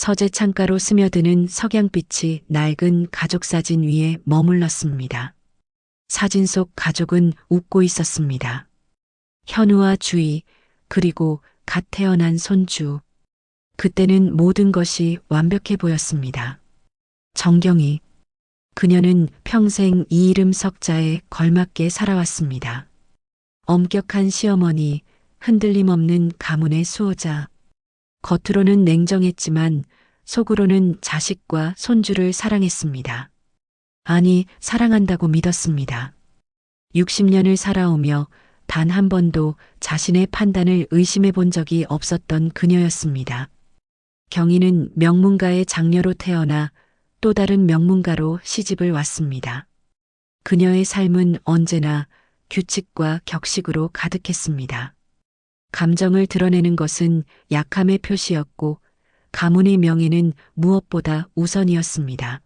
서재 창가로 스며드는 석양빛이 낡은 가족사진 위에 머물렀습니다. 사진 속 가족은 웃고 있었습니다. 현우와 주희, 그리고 갓 태어난 손주. 그때는 모든 것이 완벽해 보였습니다. 정경이. 그녀는 평생 이 이름 석자에 걸맞게 살아왔습니다. 엄격한 시어머니, 흔들림 없는 가문의 수호자. 겉으로는 냉정했지만 속으로는 자식과 손주를 사랑했습니다. 아니, 사랑한다고 믿었습니다. 60년을 살아오며 단 한 번도 자신의 판단을 의심해 본 적이 없었던 그녀였습니다. 경희는 명문가의 장녀로 태어나 또 다른 명문가로 시집을 왔습니다. 그녀의 삶은 언제나 규칙과 격식으로 가득했습니다. 감정을 드러내는 것은 약함의 표시였고 가문의 명예는 무엇보다 우선이었습니다.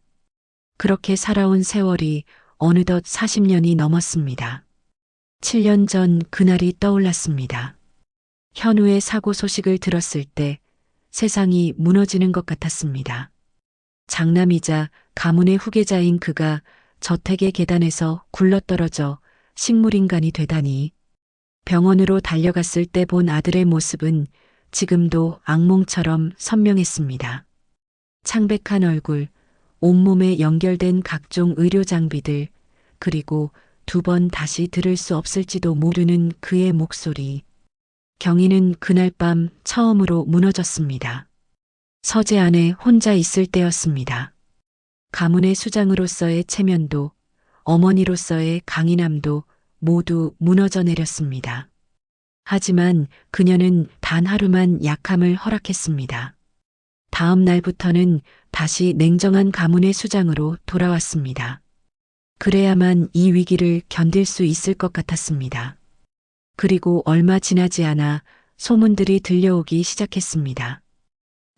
그렇게 살아온 세월이 어느덧 40년이 넘었습니다. 7년 전 그날이 떠올랐습니다. 현우의 사고 소식을 들었을 때 세상이 무너지는 것 같았습니다. 장남이자 가문의 후계자인 그가 저택의 계단에서 굴러떨어져 식물인간이 되다니. 병원으로 달려갔을 때 본 아들의 모습은 지금도 악몽처럼 선명했습니다. 창백한 얼굴, 온몸에 연결된 각종 의료 장비들, 그리고 2번 다시 들을 수 없을지도 모르는 그의 목소리. 경희는 그날 밤 처음으로 무너졌습니다. 서재 안에 혼자 있을 때였습니다. 가문의 수장으로서의 체면도, 어머니로서의 강인함도 모두 무너져 내렸습니다. 하지만 그녀는 단 하루만 약함을 허락했습니다. 다음 날부터는 다시 냉정한 가문의 수장으로 돌아왔습니다. 그래야만 이 위기를 견딜 수 있을 것 같았습니다. 그리고 얼마 지나지 않아 소문들이 들려오기 시작했습니다.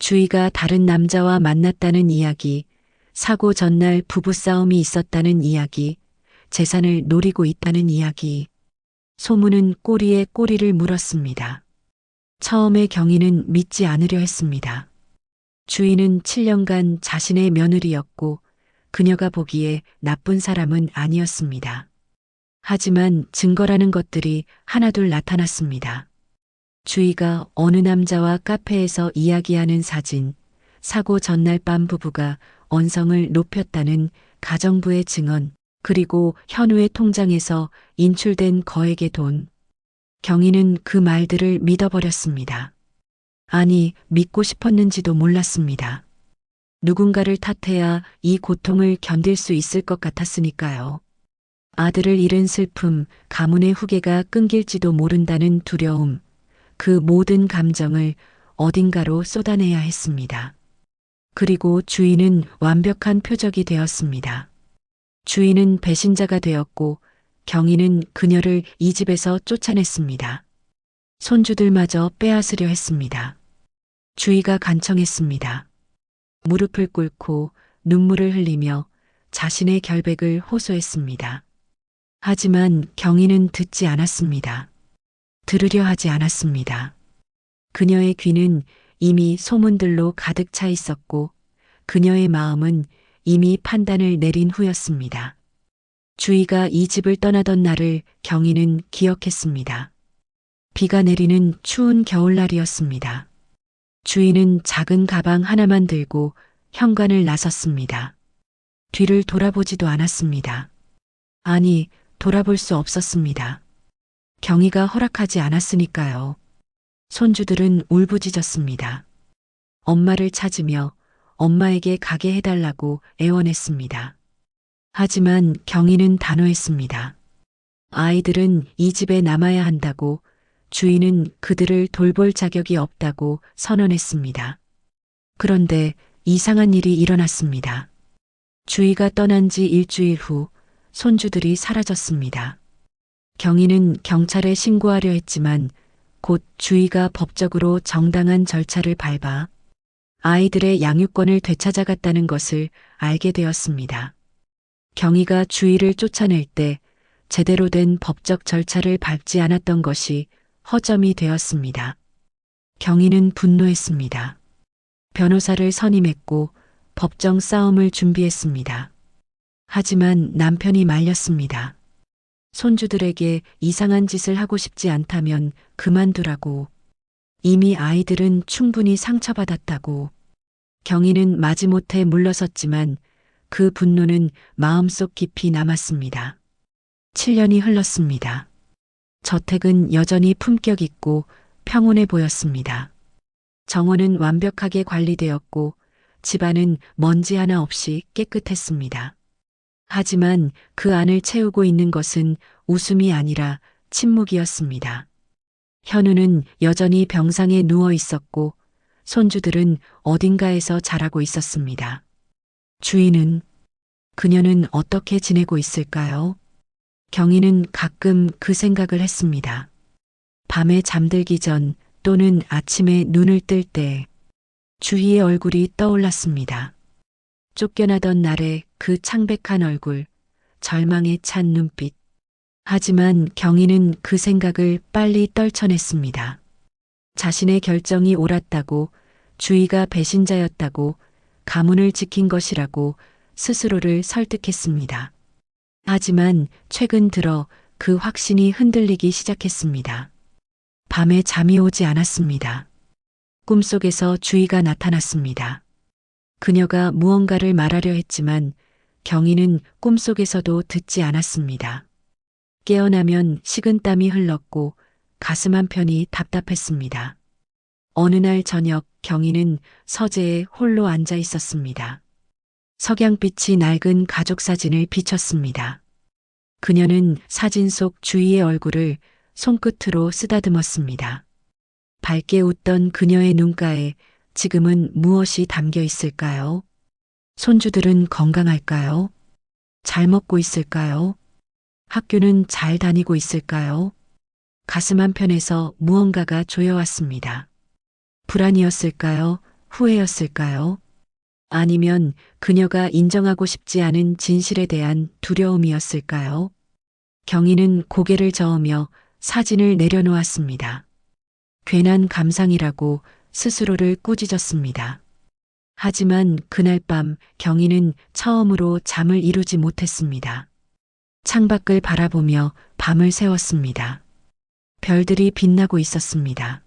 주희가 다른 남자와 만났다는 이야기, 사고 전날 부부싸움이 있었다는 이야기, 재산을 노리고 있다는 이야기. 소문은 꼬리에 꼬리를 물었습니다. 처음에 경희는 믿지 않으려 했습니다. 주희는 7년간 자신의 며느리였고 그녀가 보기에 나쁜 사람은 아니었습니다. 하지만 증거라는 것들이 하나둘 나타났습니다. 주희가 어느 남자와 카페에서 이야기하는 사진, 사고 전날 밤 부부가 언성을 높였다는 가정부의 증언, 그리고 현우의 통장에서 인출된 거액의 돈. 경희는 그 말들을 믿어버렸습니다. 아니, 믿고 싶었는지도 몰랐습니다. 누군가를 탓해야 이 고통을 견딜 수 있을 것 같았으니까요. 아들을 잃은 슬픔, 가문의 후계가 끊길지도 모른다는 두려움, 그 모든 감정을 어딘가로 쏟아내야 했습니다. 그리고 주희는 완벽한 표적이 되었습니다. 주희는 배신자가 되었고 경희는 그녀를 이 집에서 쫓아냈습니다. 손주들마저 빼앗으려 했습니다. 주희가 간청했습니다. 무릎을 꿇고 눈물을 흘리며 자신의 결백을 호소했습니다. 하지만 경희는 듣지 않았습니다. 들으려 하지 않았습니다. 그녀의 귀는 이미 소문들로 가득 차 있었고 그녀의 마음은 이미 판단을 내린 후였습니다. 주희가 이 집을 떠나던 날을 경희는 기억했습니다. 비가 내리는 추운 겨울날이었습니다. 주희는 작은 가방 하나만 들고 현관을 나섰습니다. 뒤를 돌아보지도 않았습니다. 아니, 돌아볼 수 없었습니다. 경희가 허락하지 않았으니까요. 손주들은 울부짖었습니다. 엄마를 찾으며 엄마에게 가게 해달라고 애원했습니다. 하지만 경희는 단호했습니다. 아이들은 이 집에 남아야 한다고, 주희는 그들을 돌볼 자격이 없다고 선언했습니다. 그런데 이상한 일이 일어났습니다. 주희가 떠난 지 일주일 후 손주들이 사라졌습니다. 경희는 경찰에 신고하려 했지만 곧 주희가 법적으로 정당한 절차를 밟아 아이들의 양육권을 되찾아갔다는 것을 알게 되었습니다. 경희가 주희를 쫓아낼 때 제대로 된 법적 절차를 밟지 않았던 것이 허점이 되었습니다. 경희는 분노했습니다. 변호사를 선임했고 법정 싸움을 준비했습니다. 하지만 남편이 말렸습니다. 손주들에게 이상한 짓을 하고 싶지 않다면 그만두라고. 이미 아이들은 충분히 상처받았다고. 경희는 마지못해 물러섰지만 그 분노는 마음속 깊이 남았습니다. 7년이 흘렀습니다. 저택은 여전히 품격 있고 평온해 보였습니다. 정원은 완벽하게 관리되었고 집안은 먼지 하나 없이 깨끗했습니다. 하지만 그 안을 채우고 있는 것은 웃음이 아니라 침묵이었습니다. 현우는 여전히 병상에 누워 있었고 손주들은 어딘가에서 자라고 있었습니다. 주인은, 그녀는 어떻게 지내고 있을까요? 경희는 가끔 그 생각을 했습니다. 밤에 잠들기 전 또는 아침에 눈을 뜰 때 주희의 얼굴이 떠올랐습니다. 쫓겨나던 날의 그 창백한 얼굴, 절망에 찬 눈빛. 하지만 경희는 그 생각을 빨리 떨쳐냈습니다. 자신의 결정이 옳았다고, 주희가 배신자였다고, 가문을 지킨 것이라고 스스로를 설득했습니다. 하지만 최근 들어 그 확신이 흔들리기 시작했습니다. 밤에 잠이 오지 않았습니다. 꿈속에서 주희가 나타났습니다. 그녀가 무언가를 말하려 했지만 경희는 꿈속에서도 듣지 않았습니다. 깨어나면 식은땀이 흘렀고 가슴 한편이 답답했습니다. 어느 날 저녁 경희는 서재에 홀로 앉아 있었습니다. 석양빛이 낡은 가족 사진을 비췄습니다. 그녀는 사진 속 주희의 얼굴을 손끝으로 쓰다듬었습니다. 밝게 웃던 그녀의 눈가에 지금은 무엇이 담겨 있을까요? 손주들은 건강할까요? 잘 먹고 있을까요? 학교는 잘 다니고 있을까요? 가슴 한편에서 무언가가 조여왔습니다. 불안이었을까요? 후회였을까요? 아니면 그녀가 인정하고 싶지 않은 진실에 대한 두려움이었을까요? 경희는 고개를 저으며 사진을 내려놓았습니다. 괜한 감상이라고 스스로를 꾸짖었습니다. 하지만 그날 밤 경희는 처음으로 잠을 이루지 못했습니다. 창밖을 바라보며 밤을 새웠습니다. 별들이 빛나고 있었습니다.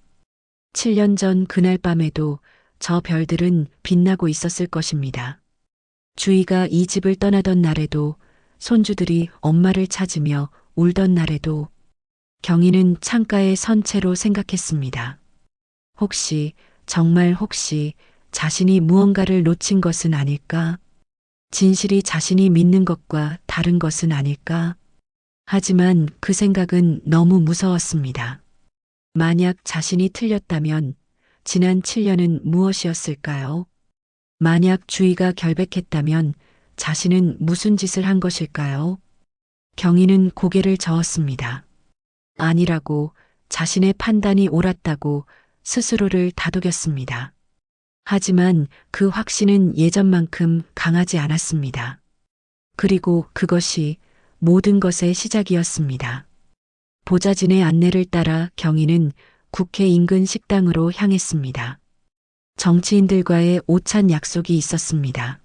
7년 전 그날 밤에도 저 별들은 빛나고 있었을 것입니다. 주희가 이 집을 떠나던 날에도, 손주들이 엄마를 찾으며 울던 날에도 경희는 창가에 선 채로 생각했습니다. 혹시, 정말 혹시 자신이 무언가를 놓친 것은 아닐까? 진실이 자신이 믿는 것과 다른 것은 아닐까? 하지만 그 생각은 너무 무서웠습니다. 만약 자신이 틀렸다면 지난 7년은 무엇이었을까요? 만약 주희가 결백했다면 자신은 무슨 짓을 한 것일까요? 경희는 고개를 저었습니다. 아니라고, 자신의 판단이 옳았다고 스스로를 다독였습니다. 하지만 그 확신은 예전만큼 강하지 않았습니다. 그리고 그것이 모든 것의 시작이었습니다. 보좌진의 안내를 따라 경희는 국회 인근 식당으로 향했습니다. 정치인들과의 오찬 약속이 있었습니다.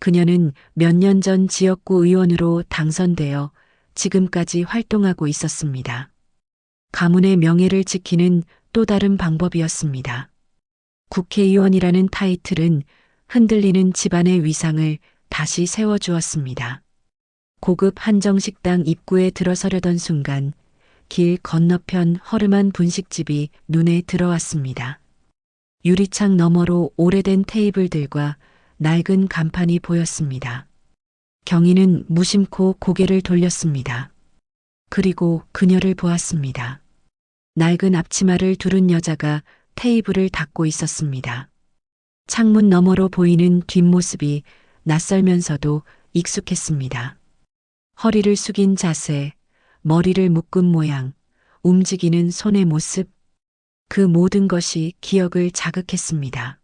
그녀는 몇 년 전 지역구 의원으로 당선되어 지금까지 활동하고 있었습니다. 가문의 명예를 지키는 또 다른 방법이었습니다. 국회의원이라는 타이틀은 흔들리는 집안의 위상을 다시 세워주었습니다. 고급 한정식당 입구에 들어서려던 순간 길 건너편 허름한 분식집이 눈에 들어왔습니다. 유리창 너머로 오래된 테이블들과 낡은 간판이 보였습니다. 경희는 무심코 고개를 돌렸습니다. 그리고 그녀를 보았습니다. 낡은 앞치마를 두른 여자가 테이블을 닦고 있었습니다. 창문 너머로 보이는 뒷모습이 낯설면서도 익숙했습니다. 허리를 숙인 자세, 머리를 묶은 모양, 움직이는 손의 모습, 그 모든 것이 기억을 자극했습니다.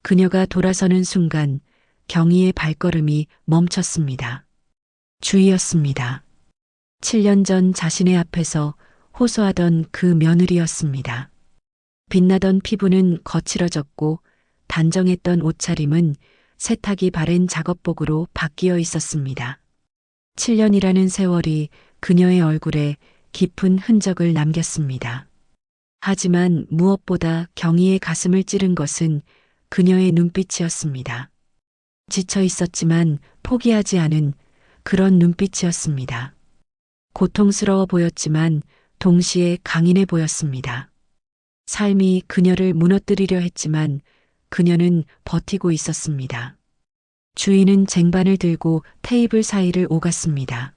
그녀가 돌아서는 순간 경희의 발걸음이 멈췄습니다. 주희였습니다. 7년 전 자신의 앞에서 호소하던 그 며느리였습니다. 빛나던 피부는 거칠어졌고 단정했던 옷차림은 세탁이 바랜 작업복으로 바뀌어 있었습니다. 7년이라는 세월이 그녀의 얼굴에 깊은 흔적을 남겼습니다. 하지만 무엇보다 경희의 가슴을 찌른 것은 그녀의 눈빛이었습니다. 지쳐 있었지만 포기하지 않은 그런 눈빛이었습니다. 고통스러워 보였지만 동시에 강인해 보였습니다. 삶이 그녀를 무너뜨리려 했지만 그녀는 버티고 있었습니다. 주인은 쟁반을 들고 테이블 사이를 오갔습니다.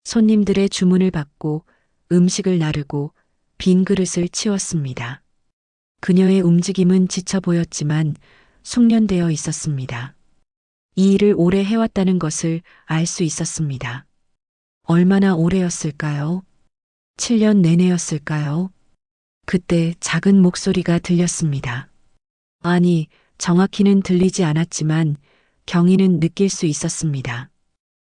손님들의 주문을 받고 음식을 나르고 빈 그릇을 치웠습니다. 그녀의 움직임은 지쳐 보였지만 숙련되어 있었습니다. 이 일을 오래 해왔다는 것을 알 수 있었습니다. 얼마나 오래였을까요? 7년 내내였을까요? 그때 작은 목소리가 들렸습니다. 아니, 정확히는 들리지 않았지만 경희는 느낄 수 있었습니다.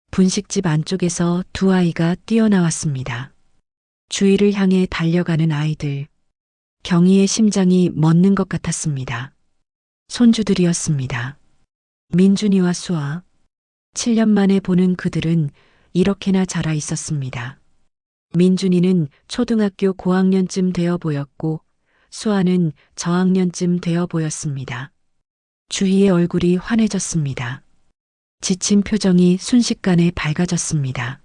분식집 안쪽에서 두 아이가 뛰어나왔습니다. 주위를 향해 달려가는 아이들. 경희의 심장이 멎는 것 같았습니다. 손주들이었습니다. 민준이와 수아. 7년 만에 보는 그들은 이렇게나 자라 있었습니다. 민준이는 초등학교 고학년쯤 되어 보였고 수아는 저학년쯤 되어 보였습니다. 주희의 얼굴이 환해졌습니다. 지친 표정이 순식간에 밝아졌습니다.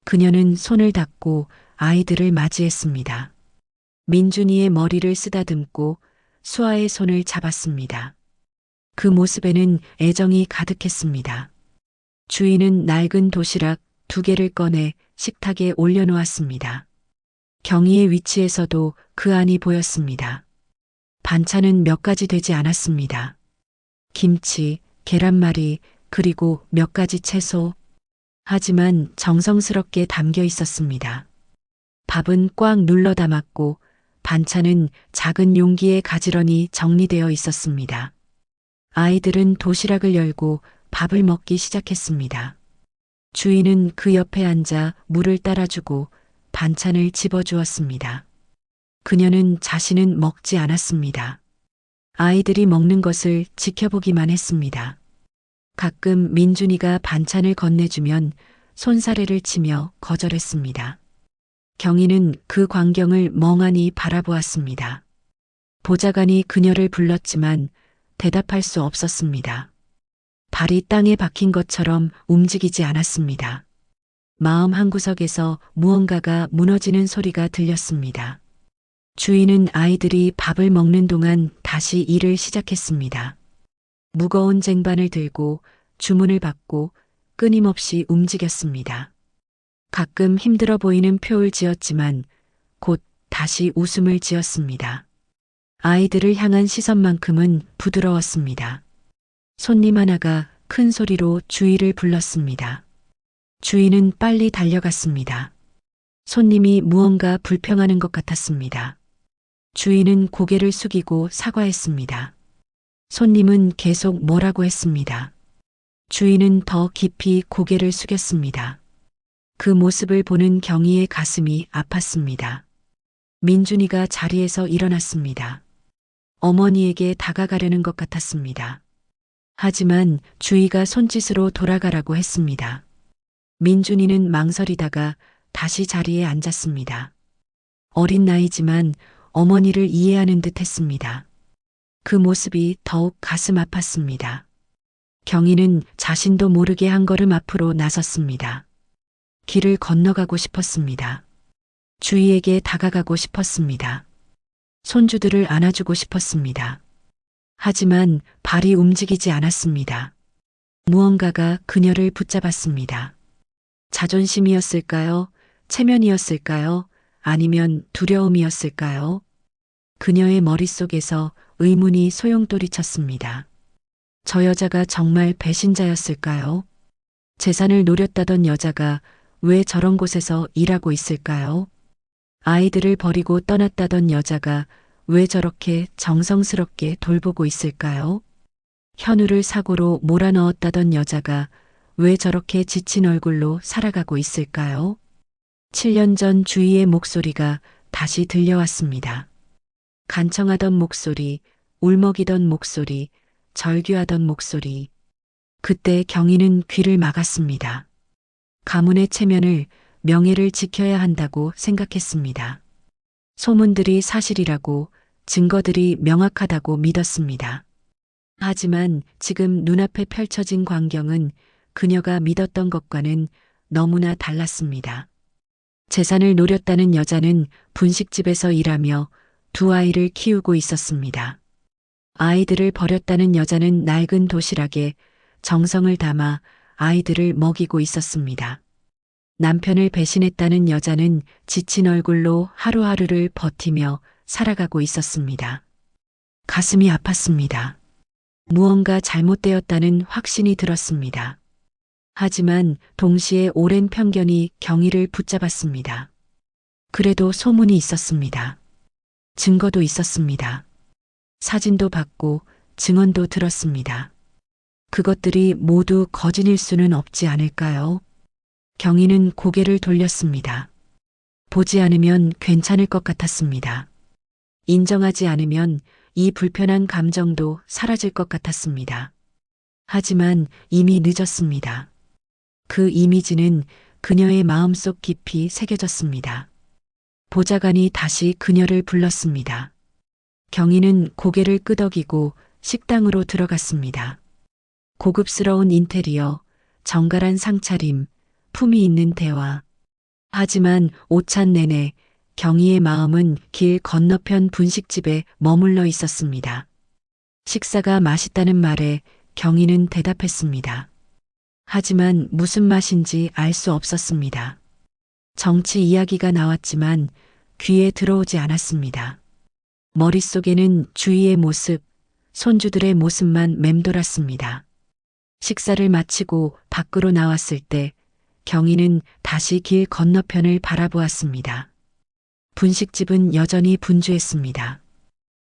그녀는 손을 닫고 아이들을 맞이했습니다. 민준이의 머리를 쓰다듬고 수아의 손을 잡았습니다. 그 모습에는 애정이 가득했습니다. 주인은 낡은 도시락 2개를 꺼내 식탁에 올려놓았습니다. 경희의 위치에서도 그 안이 보였습니다. 반찬은 몇 가지 되지 않았습니다. 김치, 계란말이, 그리고 몇 가지 채소. 하지만 정성스럽게 담겨 있었습니다. 밥은 꽉 눌러 담았고 반찬은 작은 용기에 가지런히 정리되어 있었습니다. 아이들은 도시락을 열고 밥을 먹기 시작했습니다. 주인은 그 옆에 앉아 물을 따라주고 반찬을 집어주었습니다. 그녀는 자신은 먹지 않았습니다. 아이들이 먹는 것을 지켜보기만 했습니다. 가끔 민준이가 반찬을 건네주면 손사래를 치며 거절했습니다. 경희는 그 광경을 멍하니 바라보았습니다. 보좌관이 그녀를 불렀지만 대답할 수 없었습니다. 발이 땅에 박힌 것처럼 움직이지 않았습니다. 마음 한구석에서 무언가가 무너지는 소리가 들렸습니다. 주인은 아이들이 밥을 먹는 동안 다시 일을 시작했습니다. 무거운 쟁반을 들고 주문을 받고 끊임없이 움직였습니다. 가끔 힘들어 보이는 표를 지었지만 곧 다시 웃음을 지었습니다. 아이들을 향한 시선만큼은 부드러웠습니다. 손님 하나가 큰 소리로 주인을 불렀습니다. 주인은 빨리 달려갔습니다. 손님이 무언가 불평하는 것 같았습니다. 주인은 고개를 숙이고 사과했습니다. 손님은 계속 뭐라고 했습니다. 주인은 더 깊이 고개를 숙였습니다. 그 모습을 보는 경희의 가슴이 아팠습니다. 민준이가 자리에서 일어났습니다. 어머니에게 다가가려는 것 같았습니다. 하지만 주희가 손짓으로 돌아가라고 했습니다. 민준이는 망설이다가 다시 자리에 앉았습니다. 어린 나이지만 어머니를 이해하는 듯 했습니다. 그 모습이 더욱 가슴 아팠습니다. 경희는 자신도 모르게 한 걸음 앞으로 나섰습니다. 길을 건너가고 싶었습니다. 주희에게 다가가고 싶었습니다. 손주들을 안아주고 싶었습니다. 하지만 발이 움직이지 않았습니다. 무언가가 그녀를 붙잡았습니다. 자존심이었을까요? 체면이었을까요? 아니면 두려움이었을까요? 그녀의 머릿속에서 의문이 소용돌이쳤습니다. 저 여자가 정말 배신자였을까요? 재산을 노렸다던 여자가 왜 저런 곳에서 일하고 있을까요? 아이들을 버리고 떠났다던 여자가 왜 저렇게 정성스럽게 돌보고 있을까요? 현우를 사고로 몰아넣었다던 여자가 왜 저렇게 지친 얼굴로 살아가고 있을까요? 7년 전 주희의 목소리가 다시 들려왔습니다. 간청하던 목소리, 울먹이던 목소리, 절규하던 목소리. 그때 경희는 귀를 막았습니다. 가문의 체면을, 명예를 지켜야 한다고 생각했습니다. 소문들이 사실이라고, 증거들이 명확하다고 믿었습니다. 하지만 지금 눈앞에 펼쳐진 광경은 그녀가 믿었던 것과는 너무나 달랐습니다. 재산을 노렸다는 여자는 분식집에서 일하며 두 아이를 키우고 있었습니다. 아이들을 버렸다는 여자는 낡은 도시락에 정성을 담아 아이들을 먹이고 있었습니다. 남편을 배신했다는 여자는 지친 얼굴로 하루하루를 버티며 살아가고 있었습니다. 가슴이 아팠습니다. 무언가 잘못되었다는 확신이 들었습니다. 하지만 동시에 오랜 편견이 경희를 붙잡았습니다. 그래도 소문이 있었습니다. 증거도 있었습니다. 사진도 받고 증언도 들었습니다. 그것들이 모두 거짓일 수는 없지 않을까요? 경희는 고개를 돌렸습니다. 보지 않으면 괜찮을 것 같았습니다. 인정하지 않으면 이 불편한 감정도 사라질 것 같았습니다. 하지만 이미 늦었습니다. 그 이미지는 그녀의 마음속 깊이 새겨졌습니다. 보좌관이 다시 그녀를 불렀습니다. 경희는 고개를 끄덕이고 식당으로 들어갔습니다. 고급스러운 인테리어, 정갈한 상차림, 품위 있는 대화. 하지만 오찬 내내 경희의 마음은 길 건너편 분식집에 머물러 있었습니다. 식사가 맛있다는 말에 경희는 대답했습니다. 하지만 무슨 맛인지 알 수 없었습니다. 정치 이야기가 나왔지만 귀에 들어오지 않았습니다. 머릿속에는 주위의 모습, 손주들의 모습만 맴돌았습니다. 식사를 마치고 밖으로 나왔을 때 경희는 다시 길 건너편을 바라보았습니다. 분식집은 여전히 분주했습니다.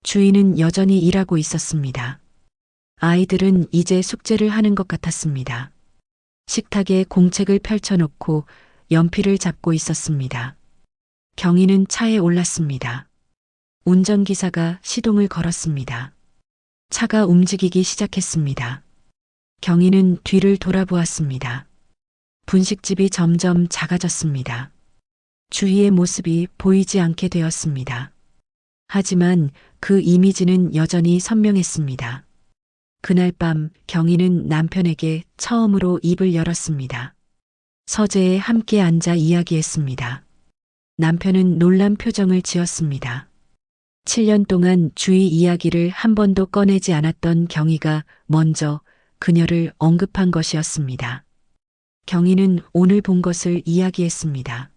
주인은 여전히 일하고 있었습니다. 아이들은 이제 숙제를 하는 것 같았습니다. 식탁에 공책을 펼쳐놓고 연필을 잡고 있었습니다. 경희는 차에 올랐습니다. 운전기사가 시동을 걸었습니다. 차가 움직이기 시작했습니다. 경희는 뒤를 돌아보았습니다. 분식집이 점점 작아졌습니다. 주위의 모습이 보이지 않게 되었습니다. 하지만 그 이미지는 여전히 선명했습니다. 그날 밤 경희는 남편에게 처음으로 입을 열었습니다. 서재에 함께 앉아 이야기했습니다. 남편은 놀란 표정을 지었습니다. 7년 동안 주위 이야기를 한 번도 꺼내지 않았던 경희가 먼저 그녀를 언급한 것이었습니다. 경희는 오늘 본 것을 이야기했습니다.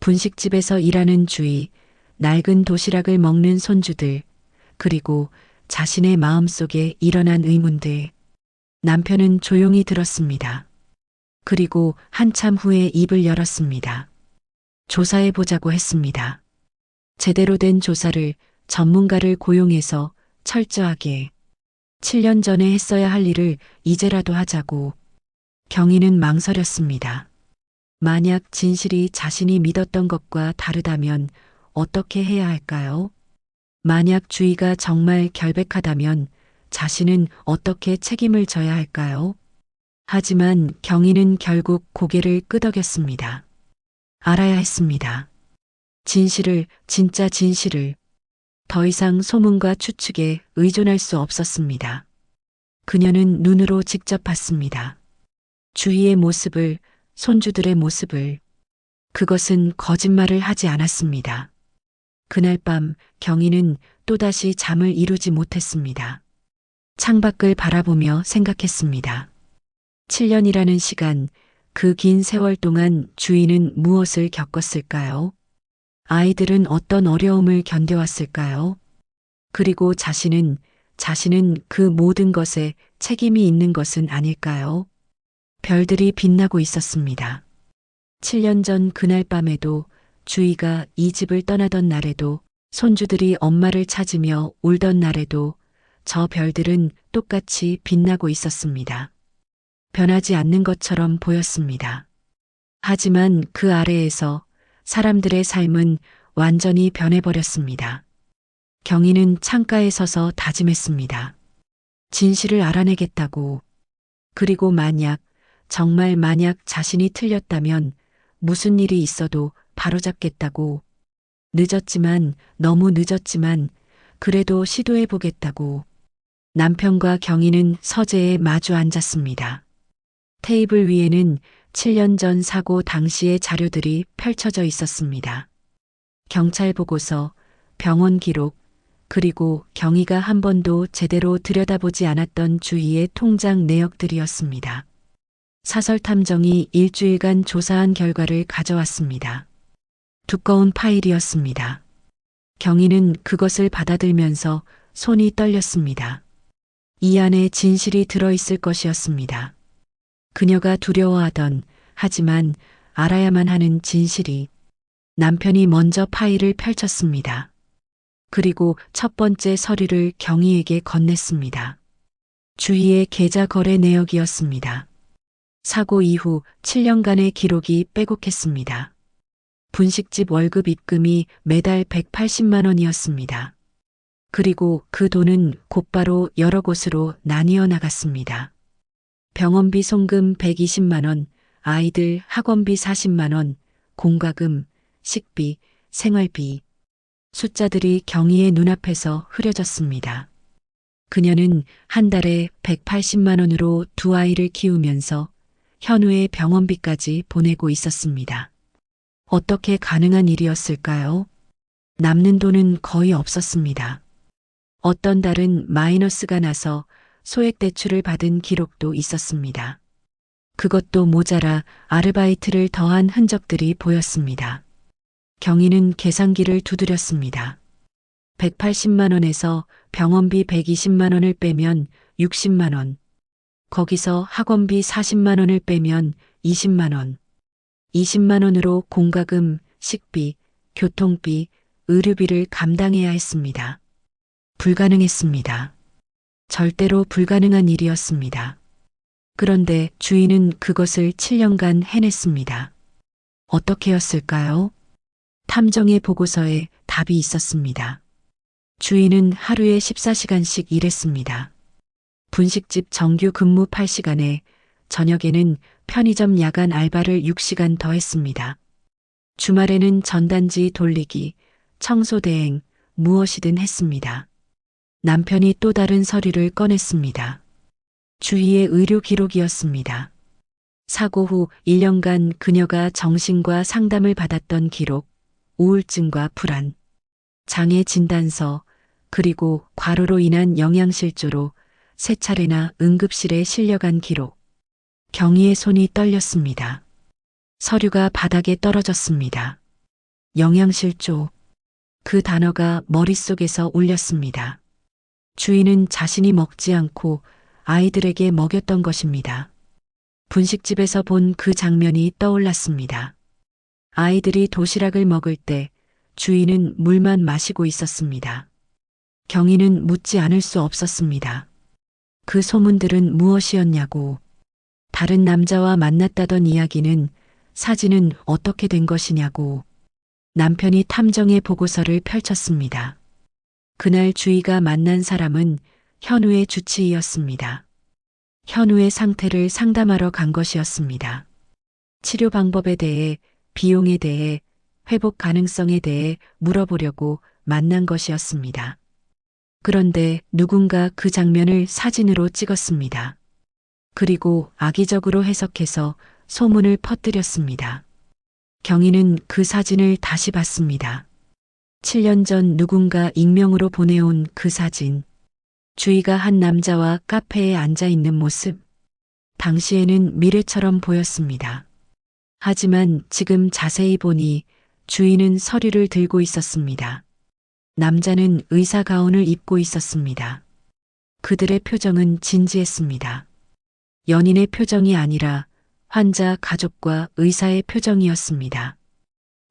분식집에서 일하는 주위, 낡은 도시락을 먹는 손주들, 그리고 자신의 마음속에 일어난 의문들. 남편은 조용히 들었습니다. 그리고 한참 후에 입을 열었습니다. 조사해보자고 했습니다. 제대로 된 조사를, 전문가를 고용해서 철저하게. 7년 전에 했어야 할 일을 이제라도 하자고. 경희는 망설였습니다. 만약 진실이 자신이 믿었던 것과 다르다면 어떻게 해야 할까요? 만약 주의가 정말 결백하다면 자신은 어떻게 책임을 져야 할까요? 하지만 경희는 결국 고개를 끄덕였습니다. 알아야 했습니다. 진실을, 진짜 진실을. 더 이상 소문과 추측에 의존할 수 없었습니다. 그녀는 눈으로 직접 봤습니다. 주위의 모습을, 손주들의 모습을. 그것은 거짓말을 하지 않았습니다. 그날 밤 경희는 또다시 잠을 이루지 못했습니다. 창밖을 바라보며 생각했습니다. 7년이라는 시간, 그 긴 세월 동안 주인은 무엇을 겪었을까요? 아이들은 어떤 어려움을 견뎌왔을까요? 그리고 자신은 그 모든 것에 책임이 있는 것은 아닐까요? 별들이 빛나고 있었습니다. 7년 전 그날 밤에도, 주희가 이 집을 떠나던 날에도, 손주들이 엄마를 찾으며 울던 날에도 저 별들은 똑같이 빛나고 있었습니다. 변하지 않는 것처럼 보였습니다. 하지만 그 아래에서 사람들의 삶은 완전히 변해버렸습니다. 경희는 창가에 서서 다짐했습니다. 진실을 알아내겠다고. 그리고 정말 만약 자신이 틀렸다면 무슨 일이 있어도 바로잡겠다고. 늦었지만, 너무 늦었지만, 그래도 시도해보겠다고. 남편과 경희는 서재에 마주 앉았습니다. 테이블 위에는 7년 전 사고 당시의 자료들이 펼쳐져 있었습니다. 경찰 보고서, 병원 기록, 그리고 경희가 한 번도 제대로 들여다보지 않았던 주위의 통장 내역들이었습니다. 사설 탐정이 일주일간 조사한 결과를 가져왔습니다. 두꺼운 파일이었습니다. 경희는 그것을 받아들면서 손이 떨렸습니다. 이 안에 진실이 들어있을 것이었습니다. 그녀가 두려워하던, 하지만 알아야만 하는 진실이. 남편이 먼저 파일을 펼쳤습니다. 그리고 첫 번째 서류를 경희에게 건넸습니다. 주희의 계좌 거래 내역이었습니다. 사고 이후 7년간의 기록이 빼곡했습니다. 분식집 월급 입금이 매달 180만 원이었습니다. 그리고 그 돈은 곧바로 여러 곳으로 나뉘어 나갔습니다. 병원비 송금 120만 원, 아이들 학원비 40만 원, 공과금, 식비, 생활비. 숫자들이 경희의 눈앞에서 흐려졌습니다. 그녀는 한 달에 180만 원으로 두 아이를 키우면서 현우의 병원비까지 보내고 있었습니다. 어떻게 가능한 일이었을까요? 남는 돈은 거의 없었습니다. 어떤 달은 마이너스가 나서 소액 대출을 받은 기록도 있었습니다. 그것도 모자라 아르바이트를 더한 흔적들이 보였습니다. 경희는 계산기를 두드렸습니다. 180만 원에서 병원비 120만 원을 빼면 60만 원. 거기서 학원비 40만 원을 빼면 20만 원. 20만 원으로 공과금, 식비, 교통비, 의료비를 감당해야 했습니다. 불가능했습니다. 절대로 불가능한 일이었습니다. 그런데 주인은 그것을 7년간 해냈습니다. 어떻게였을까요? 탐정의 보고서에 답이 있었습니다. 주인은 하루에 14시간씩 일했습니다. 분식집 정규 근무 8시간에 저녁에는 편의점 야간 알바를 6시간 더 했습니다. 주말에는 전단지 돌리기, 청소 대행, 무엇이든 했습니다. 남편이 또 다른 서류를 꺼냈습니다. 주희의 의료 기록이었습니다. 사고 후 1년간 그녀가 정신과 상담을 받았던 기록, 우울증과 불안, 장애 진단서, 그리고 과로로 인한 영양실조로 3차례나 응급실에 실려간 기록. 경희의 손이 떨렸습니다. 서류가 바닥에 떨어졌습니다. 영양실조. 그 단어가 머릿속에서 울렸습니다. 주인은 자신이 먹지 않고 아이들에게 먹였던 것입니다. 분식집에서 본 그 장면이 떠올랐습니다. 아이들이 도시락을 먹을 때 주인은 물만 마시고 있었습니다. 경희는 묻지 않을 수 없었습니다. 그 소문들은 무엇이었냐고. 다른 남자와 만났다던 이야기는, 사진은 어떻게 된 것이냐고. 남편이 탐정의 보고서를 펼쳤습니다. 그날 주희가 만난 사람은 현우의 주치의였습니다. 현우의 상태를 상담하러 간 것이었습니다. 치료 방법에 대해, 비용에 대해, 회복 가능성에 대해 물어보려고 만난 것이었습니다. 그런데 누군가 그 장면을 사진으로 찍었습니다. 그리고 악의적으로 해석해서 소문을 퍼뜨렸습니다. 경희는 그 사진을 다시 봤습니다. 7년 전 누군가 익명으로 보내온 그 사진. 주희가 한 남자와 카페에 앉아 있는 모습. 당시에는 미래처럼 보였습니다. 하지만 지금 자세히 보니 주희는 서류를 들고 있었습니다. 남자는 의사 가운을 입고 있었습니다. 그들의 표정은 진지했습니다. 연인의 표정이 아니라 환자 가족과 의사의 표정이었습니다.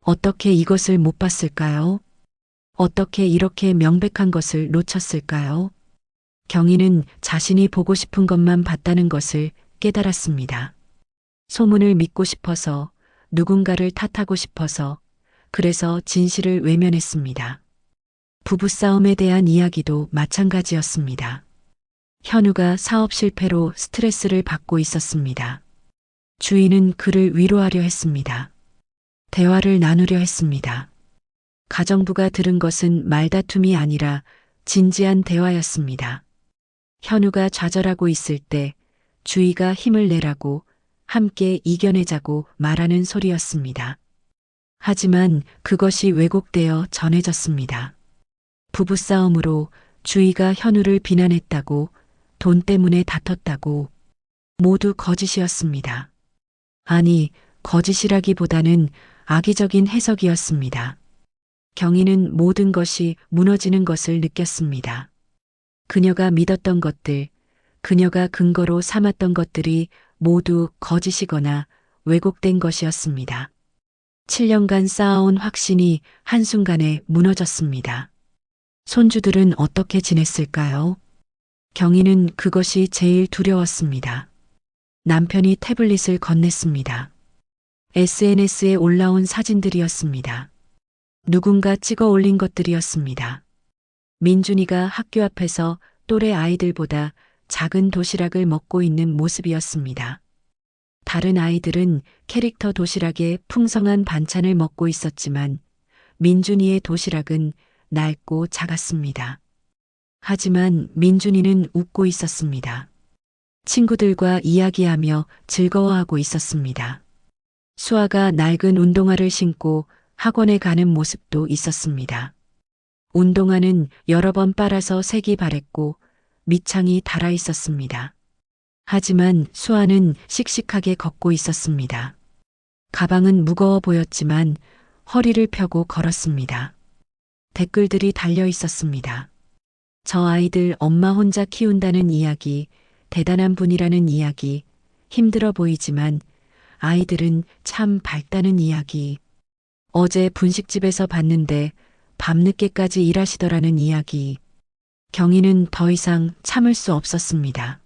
어떻게 이것을 못 봤을까요? 어떻게 이렇게 명백한 것을 놓쳤을까요? 경희는 자신이 보고 싶은 것만 봤다는 것을 깨달았습니다. 소문을 믿고 싶어서, 누군가를 탓하고 싶어서, 그래서 진실을 외면했습니다. 부부싸움에 대한 이야기도 마찬가지였습니다. 현우가 사업 실패로 스트레스를 받고 있었습니다. 주인은 그를 위로하려 했습니다. 대화를 나누려 했습니다. 가정부가 들은 것은 말다툼이 아니라 진지한 대화였습니다. 현우가 좌절하고 있을 때 주희가 힘을 내라고, 함께 이겨내자고 말하는 소리였습니다. 하지만 그것이 왜곡되어 전해졌습니다. 부부싸움으로 주희가 현우를 비난했다고, 돈 때문에 다퉜다고, 모두 거짓이었습니다. 아니, 거짓이라기보다는 악의적인 해석이었습니다. 경희는 모든 것이 무너지는 것을 느꼈습니다. 그녀가 믿었던 것들, 그녀가 근거로 삼았던 것들이 모두 거짓이거나 왜곡된 것이었습니다. 7년간 쌓아온 확신이 한순간에 무너졌습니다. 손주들은 어떻게 지냈을까요? 경희는 그것이 제일 두려웠습니다. 남편이 태블릿을 건넸습니다. SNS에 올라온 사진들이었습니다. 누군가 찍어 올린 것들이었습니다. 민준이가 학교 앞에서 또래 아이들보다 작은 도시락을 먹고 있는 모습이었습니다. 다른 아이들은 캐릭터 도시락에 풍성한 반찬을 먹고 있었지만 민준이의 도시락은 낡고 작았습니다. 하지만 민준이는 웃고 있었습니다. 친구들과 이야기하며 즐거워하고 있었습니다. 수아가 낡은 운동화를 신고 학원에 가는 모습도 있었습니다. 운동화는 여러 번 빨아서 색이 바랬고 밑창이 닳아 있었습니다. 하지만 수아는 씩씩하게 걷고 있었습니다. 가방은 무거워 보였지만 허리를 펴고 걸었습니다. 댓글들이 달려 있었습니다. 저 아이들 엄마 혼자 키운다는 이야기, 대단한 분이라는 이야기, 힘들어 보이지만 아이들은 참 밝다는 이야기, 어제 분식집에서 봤는데 밤늦게까지 일하시더라는 이야기. 경희는 더 이상 참을 수 없었습니다.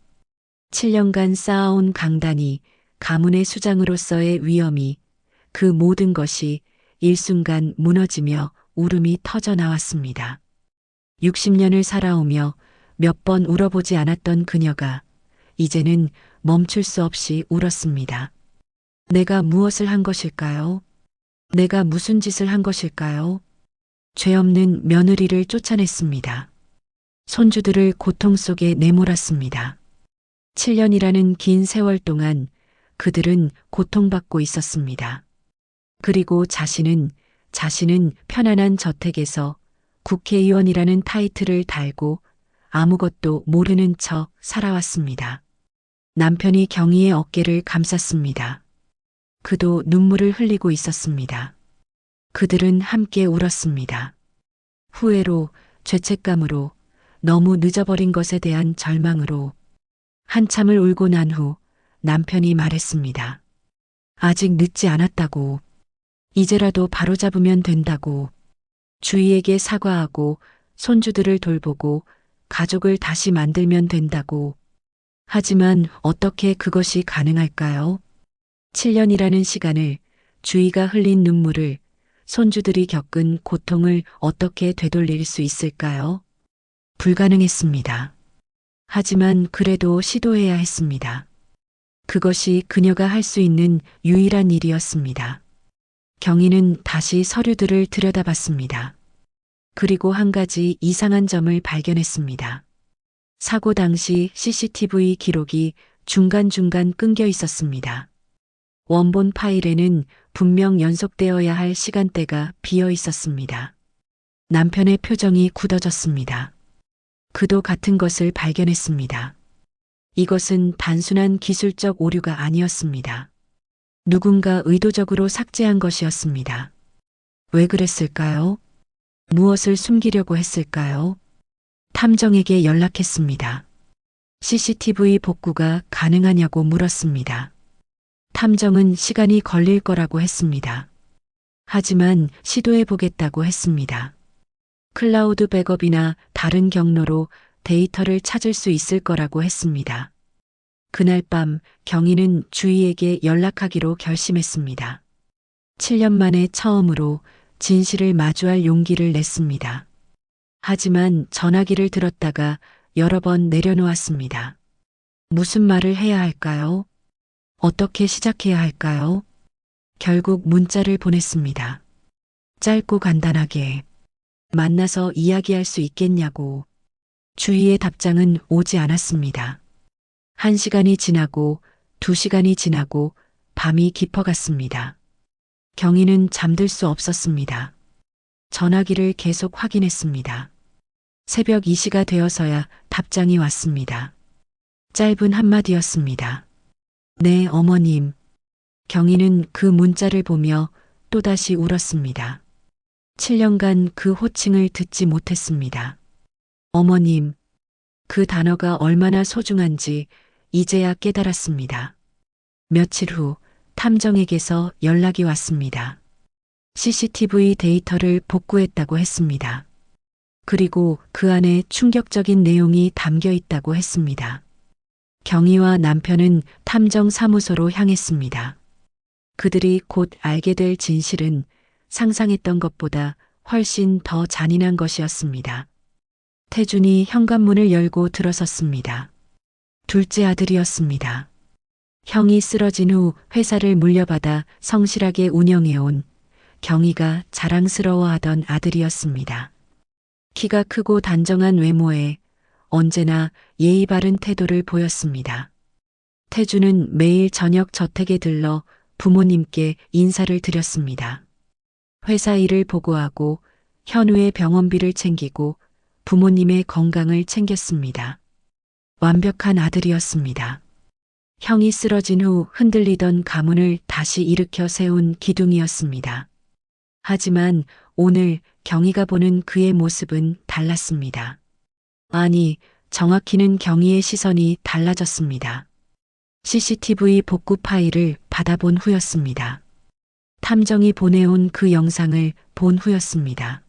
7년간 쌓아온 강단이, 가문의 수장으로서의 위엄이, 그 모든 것이 일순간 무너지며 울음이 터져 나왔습니다. 60년을 살아오며 몇 번 울어보지 않았던 그녀가 이제는 멈출 수 없이 울었습니다. 내가 무엇을 한 것일까요? 내가 무슨 짓을 한 것일까요? 죄 없는 며느리를 쫓아냈습니다. 손주들을 고통 속에 내몰았습니다. 7년이라는 긴 세월 동안 그들은 고통받고 있었습니다. 그리고 자신은 편안한 저택에서 국회의원이라는 타이틀을 달고 아무것도 모르는 척 살아왔습니다. 남편이 경희의 어깨를 감쌌습니다. 그도 눈물을 흘리고 있었습니다. 그들은 함께 울었습니다. 후회로, 죄책감으로, 너무 늦어버린 것에 대한 절망으로. 한참을 울고 난 후 남편이 말했습니다. 아직 늦지 않았다고. 이제라도 바로잡으면 된다고. 주희에게 사과하고 손주들을 돌보고 가족을 다시 만들면 된다고. 하지만 어떻게 그것이 가능할까요? 7년이라는 시간을, 주희가 흘린 눈물을, 손주들이 겪은 고통을 어떻게 되돌릴 수 있을까요? 불가능했습니다. 하지만 그래도 시도해야 했습니다. 그것이 그녀가 할 수 있는 유일한 일이었습니다. 경희는 다시 서류들을 들여다봤습니다. 그리고 한 가지 이상한 점을 발견했습니다. 사고 당시 CCTV 기록이 중간중간 끊겨 있었습니다. 원본 파일에는 분명 연속되어야 할 시간대가 비어 있었습니다. 남편의 표정이 굳어졌습니다. 그도 같은 것을 발견했습니다. 이것은 단순한 기술적 오류가 아니었습니다. 누군가 의도적으로 삭제한 것이었습니다. 왜 그랬을까요? 무엇을 숨기려고 했을까요? 탐정에게 연락했습니다. CCTV 복구가 가능하냐고 물었습니다. 탐정은 시간이 걸릴 거라고 했습니다. 하지만 시도해 보겠다고 했습니다. 클라우드 백업이나 다른 경로로 데이터를 찾을 수 있을 거라고 했습니다. 그날 밤 경희는 주희에게 연락하기로 결심했습니다. 7년 만에 처음으로 진실을 마주할 용기를 냈습니다. 하지만 전화기를 들었다가 여러 번 내려놓았습니다. 무슨 말을 해야 할까요? 어떻게 시작해야 할까요? 결국 문자를 보냈습니다. 짧고 간단하게 만나서 이야기할 수 있겠냐고. 주희의 답장은 오지 않았습니다. 1시간이 지나고 2시간이 지나고 밤이 깊어갔습니다. 경희는 잠들 수 없었습니다. 전화기를 계속 확인했습니다. 새벽 2시가 되어서야 답장이 왔습니다. 짧은 한마디였습니다. 네, 어머님. 경희는 그 문자를 보며 또다시 울었습니다. 7년간 그 호칭을 듣지 못했습니다. 어머님, 그 단어가 얼마나 소중한지 이제야 깨달았습니다. 며칠 후 탐정에게서 연락이 왔습니다. CCTV 데이터를 복구했다고 했습니다. 그리고 그 안에 충격적인 내용이 담겨 있다고 했습니다. 경희와 남편은 탐정사무소로 향했습니다. 그들이 곧 알게 될 진실은 상상했던 것보다 훨씬 더 잔인한 것이었습니다. 태준이 현관문을 열고 들어섰습니다. 둘째 아들이었습니다. 형이 쓰러진 후 회사를 물려받아 성실하게 운영해온 경희가 자랑스러워하던 아들이었습니다. 키가 크고 단정한 외모에 언제나 예의 바른 태도를 보였습니다. 태준은 매일 저녁 저택에 들러 부모님께 인사를 드렸습니다. 회사 일을 보고하고 현우의 병원비를 챙기고 부모님의 건강을 챙겼습니다. 완벽한 아들이었습니다. 형이 쓰러진 후 흔들리던 가문을 다시 일으켜 세운 기둥이었습니다. 하지만 오늘 경희가 보는 그의 모습은 달랐습니다. 아니, 정확히는 경희의 시선이 달라졌습니다. CCTV 복구 파일을 받아본 후였습니다. 탐정이 보내온 그 영상을 본 후였습니다.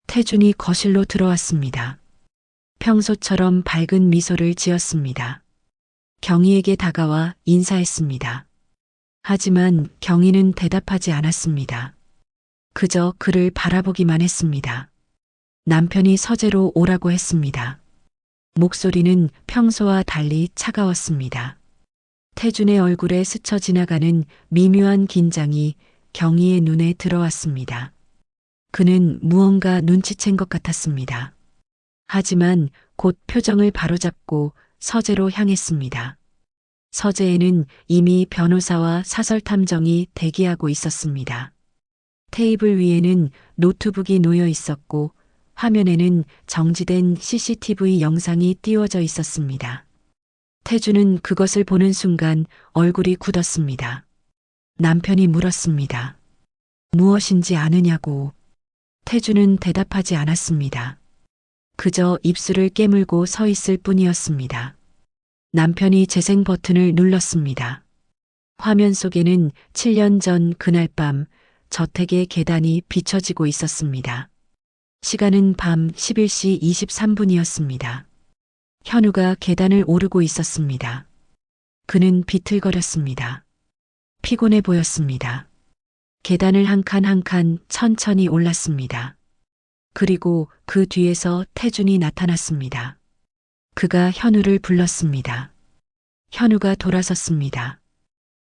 태준이 거실로 들어왔습니다. 평소처럼 밝은 미소를 지었습니다. 경희에게 다가와 인사했습니다. 하지만 경희는 대답하지 않았습니다. 그저 그를 바라보기만 했습니다. 남편이 서재로 오라고 했습니다. 목소리는 평소와 달리 차가웠습니다. 태준의 얼굴에 스쳐 지나가는 미묘한 긴장이 경희의 눈에 들어왔습니다. 그는 무언가 눈치챈 것 같았습니다. 하지만 곧 표정을 바로잡고 서재로 향했습니다. 서재에는 이미 변호사와 사설탐정이 대기하고 있었습니다. 테이블 위에는 노트북이 놓여 있었고 화면에는 정지된 CCTV 영상이 띄워져 있었습니다. 태준은 그것을 보는 순간 얼굴이 굳었습니다. 남편이 물었습니다. 무엇인지 아느냐고. 태준은 대답하지 않았습니다. 그저 입술을 깨물고 서 있을 뿐이었습니다. 남편이 재생 버튼을 눌렀습니다. 화면 속에는 7년 전 그날 밤 저택의 계단이 비춰지고 있었습니다. 시간은 밤 11시 23분이었습니다. 현우가 계단을 오르고 있었습니다. 그는 비틀거렸습니다. 피곤해 보였습니다. 계단을 한 칸 한 칸 천천히 올랐습니다. 그리고 그 뒤에서 태준이 나타났습니다. 그가 현우를 불렀습니다. 현우가 돌아섰습니다.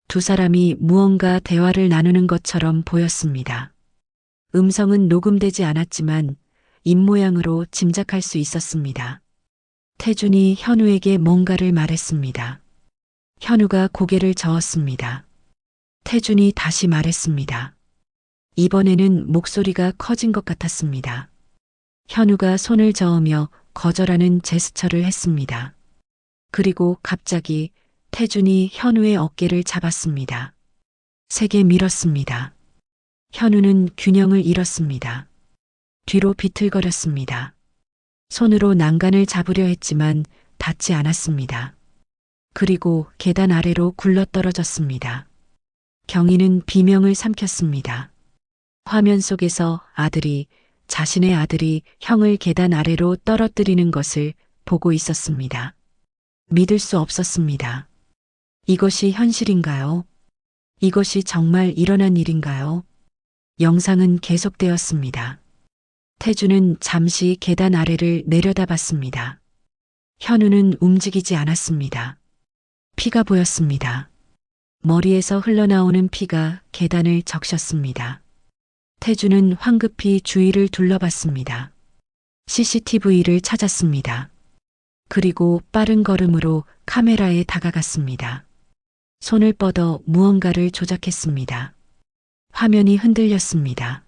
두 사람이 무언가 대화를 나누는 것처럼 보였습니다. 음성은 녹음되지 않았지만 입모양으로 짐작할 수 있었습니다. 태준이 현우에게 뭔가를 말했습니다. 현우가 고개를 저었습니다. 태준이 다시 말했습니다. 이번에는 목소리가 커진 것 같았습니다. 현우가 손을 저으며 거절하는 제스처를 했습니다. 그리고 갑자기 태준이 현우의 어깨를 잡았습니다. 세게 밀었습니다. 현우는 균형을 잃었습니다. 뒤로 비틀거렸습니다. 손으로 난간을 잡으려 했지만 닿지 않았습니다. 그리고 계단 아래로 굴러떨어졌습니다. 경희는 비명을 삼켰습니다. 화면 속에서 자신의 아들이 형을 계단 아래로 떨어뜨리는 것을 보고 있었습니다. 믿을 수 없었습니다. 이것이 현실인가요? 이것이 정말 일어난 일인가요? 영상은 계속되었습니다. 태주는 잠시 계단 아래를 내려다봤습니다. 현우는 움직이지 않았습니다. 피가 보였습니다. 머리에서 흘러나오는 피가 계단을 적셨습니다. 태주는 황급히 주위를 둘러봤습니다. CCTV를 찾았습니다. 그리고 빠른 걸음으로 카메라에 다가갔습니다. 손을 뻗어 무언가를 조작했습니다. 화면이 흔들렸습니다.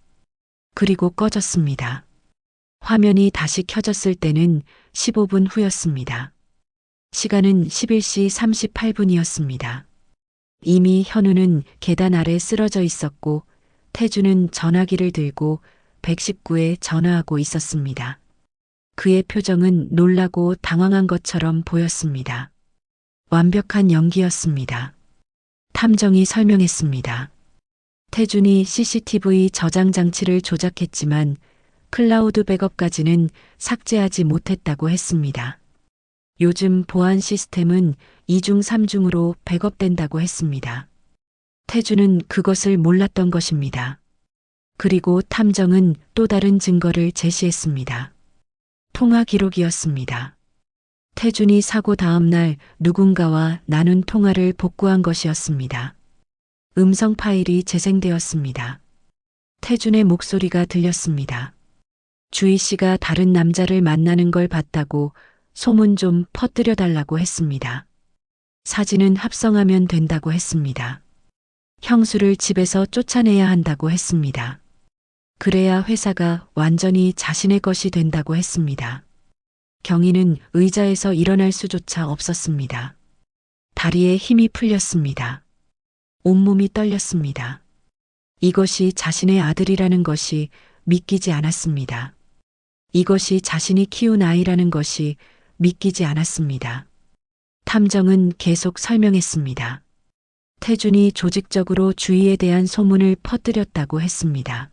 그리고 꺼졌습니다. 화면이 다시 켜졌을 때는 15분 후였습니다. 시간은 11시 38분이었습니다. 이미 현우는 계단 아래 쓰러져 있었고 태주는 전화기를 들고 119에 전화하고 있었습니다. 그의 표정은 놀라고 당황한 것처럼 보였습니다. 완벽한 연기였습니다. 탐정이 설명했습니다. 태준이 CCTV 저장 장치를 조작했지만 클라우드 백업까지는 삭제하지 못했다고 했습니다. 요즘 보안 시스템은 2중 3중으로 백업된다고 했습니다. 태주는 그것을 몰랐던 것입니다. 그리고 탐정은 또 다른 증거를 제시했습니다. 통화 기록이었습니다. 태준이 사고 다음 날 누군가와 나눈 통화를 복구한 것이었습니다. 음성 파일이 재생되었습니다. 태준의 목소리가 들렸습니다. 주희 씨가 다른 남자를 만나는 걸 봤다고 소문 좀 퍼뜨려 달라고 했습니다. 사진은 합성하면 된다고 했습니다. 형수를 집에서 쫓아내야 한다고 했습니다. 그래야 회사가 완전히 자신의 것이 된다고 했습니다. 경희는 의자에서 일어날 수조차 없었습니다. 다리에 힘이 풀렸습니다. 온몸이 떨렸습니다. 이것이 자신의 아들이라는 것이 믿기지 않았습니다. 이것이 자신이 키운 아이라는 것이 믿기지 않았습니다. 탐정은 계속 설명했습니다. 태준이 조직적으로 주희에 대한 소문을 퍼뜨렸다고 했습니다.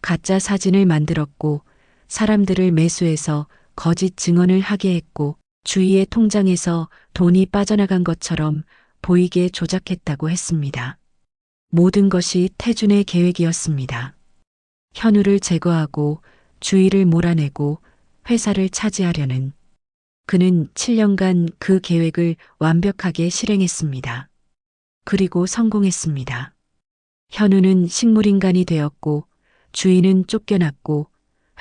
가짜 사진을 만들었고 사람들을 매수해서 거짓 증언을 하게 했고 주희의 통장에서 돈이 빠져나간 것처럼 보이게 조작했다고 했습니다. 모든 것이 태준의 계획이었습니다. 현우를 제거하고 주희를 몰아내고 회사를 차지하려는 그는 7년간 그 계획을 완벽하게 실행했습니다. 그리고 성공했습니다. 현우는 식물인간이 되었고 주희는 쫓겨났고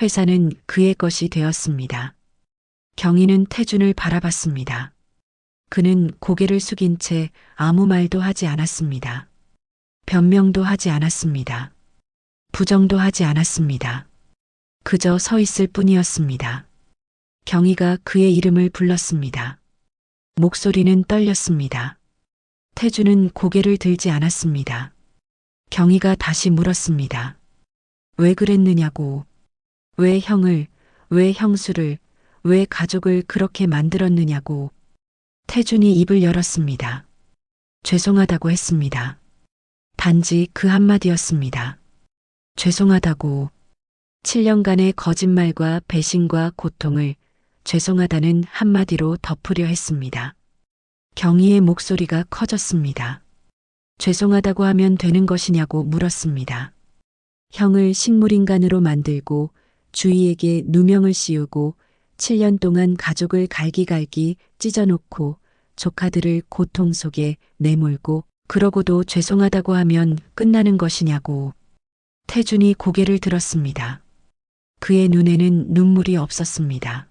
회사는 그의 것이 되었습니다. 경희는 태준을 바라봤습니다. 그는 고개를 숙인 채 아무 말도 하지 않았습니다. 변명도 하지 않았습니다. 부정도 하지 않았습니다. 그저 서 있을 뿐이었습니다. 경희가 그의 이름을 불렀습니다. 목소리는 떨렸습니다. 태준은 고개를 들지 않았습니다. 경희가 다시 물었습니다. 왜 그랬느냐고. 왜 형을, 왜 형수를, 왜 가족을 그렇게 만들었느냐고. 태준이 입을 열었습니다. 죄송하다고 했습니다. 단지 그 한마디였습니다. 죄송하다고. 7년간의 거짓말과 배신과 고통을 죄송하다는 한마디로 덮으려 했습니다. 경희의 목소리가 커졌습니다. 죄송하다고 하면 되는 것이냐고 물었습니다. 형을 식물인간으로 만들고 주희에게 누명을 씌우고 7년 동안 가족을 갈기갈기 찢어놓고 조카들을 고통 속에 내몰고 그러고도 죄송하다고 하면 끝나는 것이냐고. 태준이 고개를 들었습니다. 그의 눈에는 눈물이 없었습니다.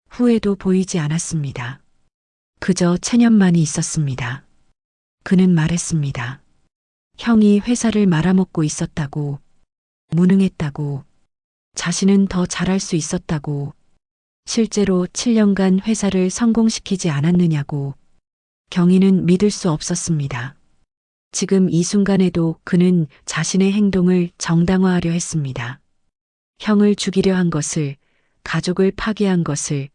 후회도 보이지 않았습니다. 그저 체념만이 있었습니다. 그는 말했습니다. 형이 회사를 말아먹고 있었다고. 무능했다고. 자신은 더 잘할 수 있었다고. 실제로 7년간 회사를 성공시키지 않았느냐고. 경희는 믿을 수 없었습니다. 지금 이 순간에도 그는 자신의 행동을 정당화하려 했습니다. 형을 죽이려 한 것을, 가족을 파괴한 것을,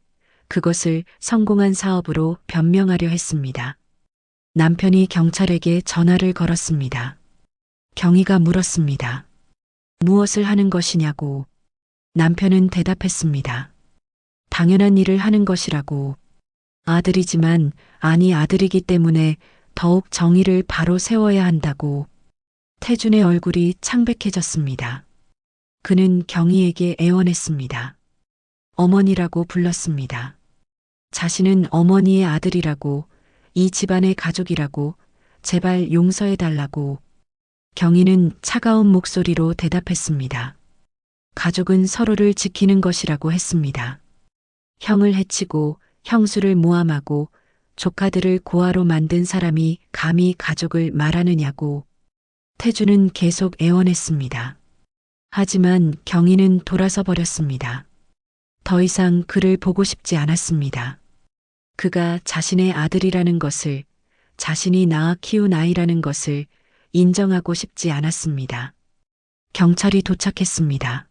그것을 성공한 사업으로 변명하려 했습니다. 남편이 경찰에게 전화를 걸었습니다. 경희가 물었습니다. 무엇을 하는 것이냐고. 남편은 대답했습니다. 당연한 일을 하는 것이라고. 아들이지만 아들이기 때문에 더욱 정의를 바로 세워야 한다고. 태준의 얼굴이 창백해졌습니다. 그는 경희에게 애원했습니다. 어머니라고 불렀습니다. 자신은 어머니의 아들이라고, 이 집안의 가족이라고, 제발 용서해달라고. 경희는 차가운 목소리로 대답했습니다. 가족은 서로를 지키는 것이라고 했습니다. 형을 해치고 형수를 모함하고 조카들을 고아로 만든 사람이 감히 가족을 말하느냐고. 태주는 계속 애원했습니다. 하지만 경희는 돌아서 버렸습니다. 더 이상 그를 보고 싶지 않았습니다. 그가 자신의 아들이라는 것을, 자신이 낳아 키운 아이라는 것을 인정하고 싶지 않았습니다. 경찰이 도착했습니다.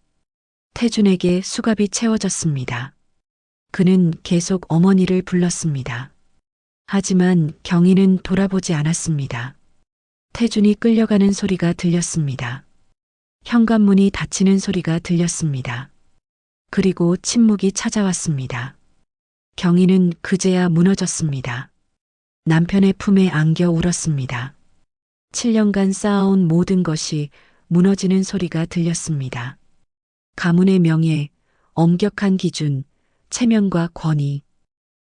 태준에게 수갑이 채워졌습니다. 그는 계속 어머니를 불렀습니다. 하지만 경희는 돌아보지 않았습니다. 태준이 끌려가는 소리가 들렸습니다. 현관문이 닫히는 소리가 들렸습니다. 그리고 침묵이 찾아왔습니다. 경희는 그제야 무너졌습니다. 남편의 품에 안겨 울었습니다. 7년간 쌓아온 모든 것이 무너지는 소리가 들렸습니다. 가문의 명예, 엄격한 기준, 체면과 권위,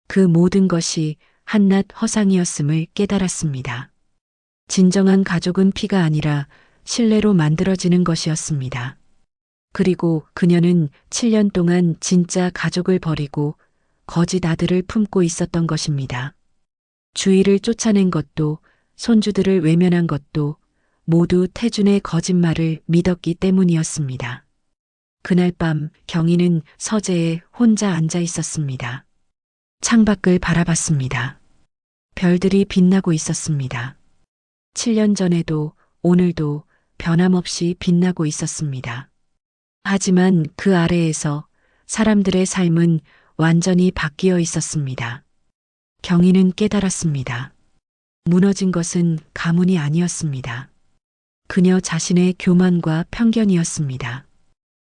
그 모든 것이 한낱 허상이었음을 깨달았습니다. 진정한 가족은 피가 아니라 신뢰로 만들어지는 것이었습니다. 그리고 그녀는 7년 동안 진짜 가족을 버리고 거짓 아들을 품고 있었던 것입니다. 주위를 쫓아낸 것도, 손주들을 외면한 것도 모두 태준의 거짓말을 믿었기 때문이었습니다. 그날 밤 경희는 서재에 혼자 앉아 있었습니다. 창밖을 바라봤습니다. 별들이 빛나고 있었습니다. 7년 전에도 오늘도 변함없이 빛나고 있었습니다. 하지만 그 아래에서 사람들의 삶은 완전히 바뀌어 있었습니다. 경희는 깨달았습니다. 무너진 것은 가문이 아니었습니다. 그녀 자신의 교만과 편견이었습니다.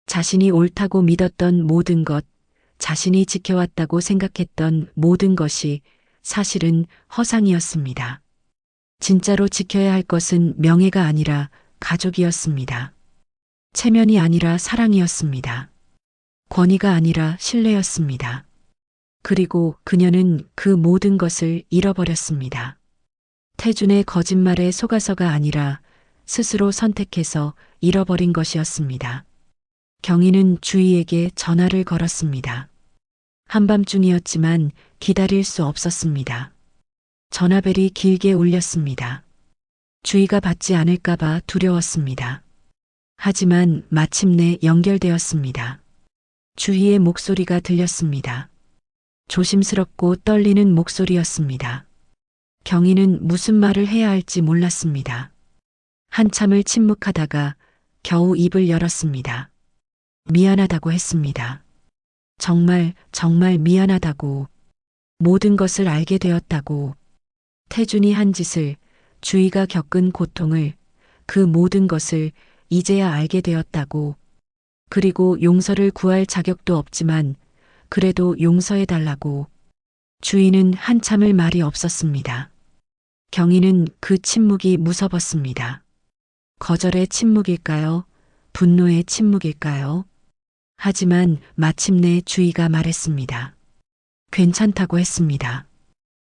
자신이 옳다고 믿었던 모든 것, 자신이 지켜왔다고 생각했던 모든 것이 사실은 허상이었습니다. 진짜로 지켜야 할 것은 명예가 아니라 가족이었습니다. 체면이 아니라 사랑이었습니다. 권위가 아니라 신뢰였습니다. 그리고 그녀는 그 모든 것을 잃어버렸습니다. 태준의 거짓말에 속아서가 아니라 스스로 선택해서 잃어버린 것이었습니다. 경희는 주희에게 전화를 걸었습니다. 한밤중이었지만 기다릴 수 없었습니다. 전화벨이 길게 울렸습니다. 주희가 받지 않을까봐 두려웠습니다. 하지만 마침내 연결되었습니다. 주희의 목소리가 들렸습니다. 조심스럽고 떨리는 목소리였습니다. 경희는 무슨 말을 해야 할지 몰랐습니다. 한참을 침묵하다가 겨우 입을 열었습니다. 미안하다고 했습니다. 정말 미안하다고. 모든 것을 알게 되었다고. 태준이 한 짓을, 주희가 겪은 고통을, 그 모든 것을 이제야 알게 되었다고. 그리고 용서를 구할 자격도 없지만 그래도 용서해달라고. 주희는 한참을 말이 없었습니다. 경희는 그 침묵이 무서웠습니다. 거절의 침묵일까요? 분노의 침묵일까요? 하지만 마침내 주희가 말했습니다. 괜찮다고 했습니다.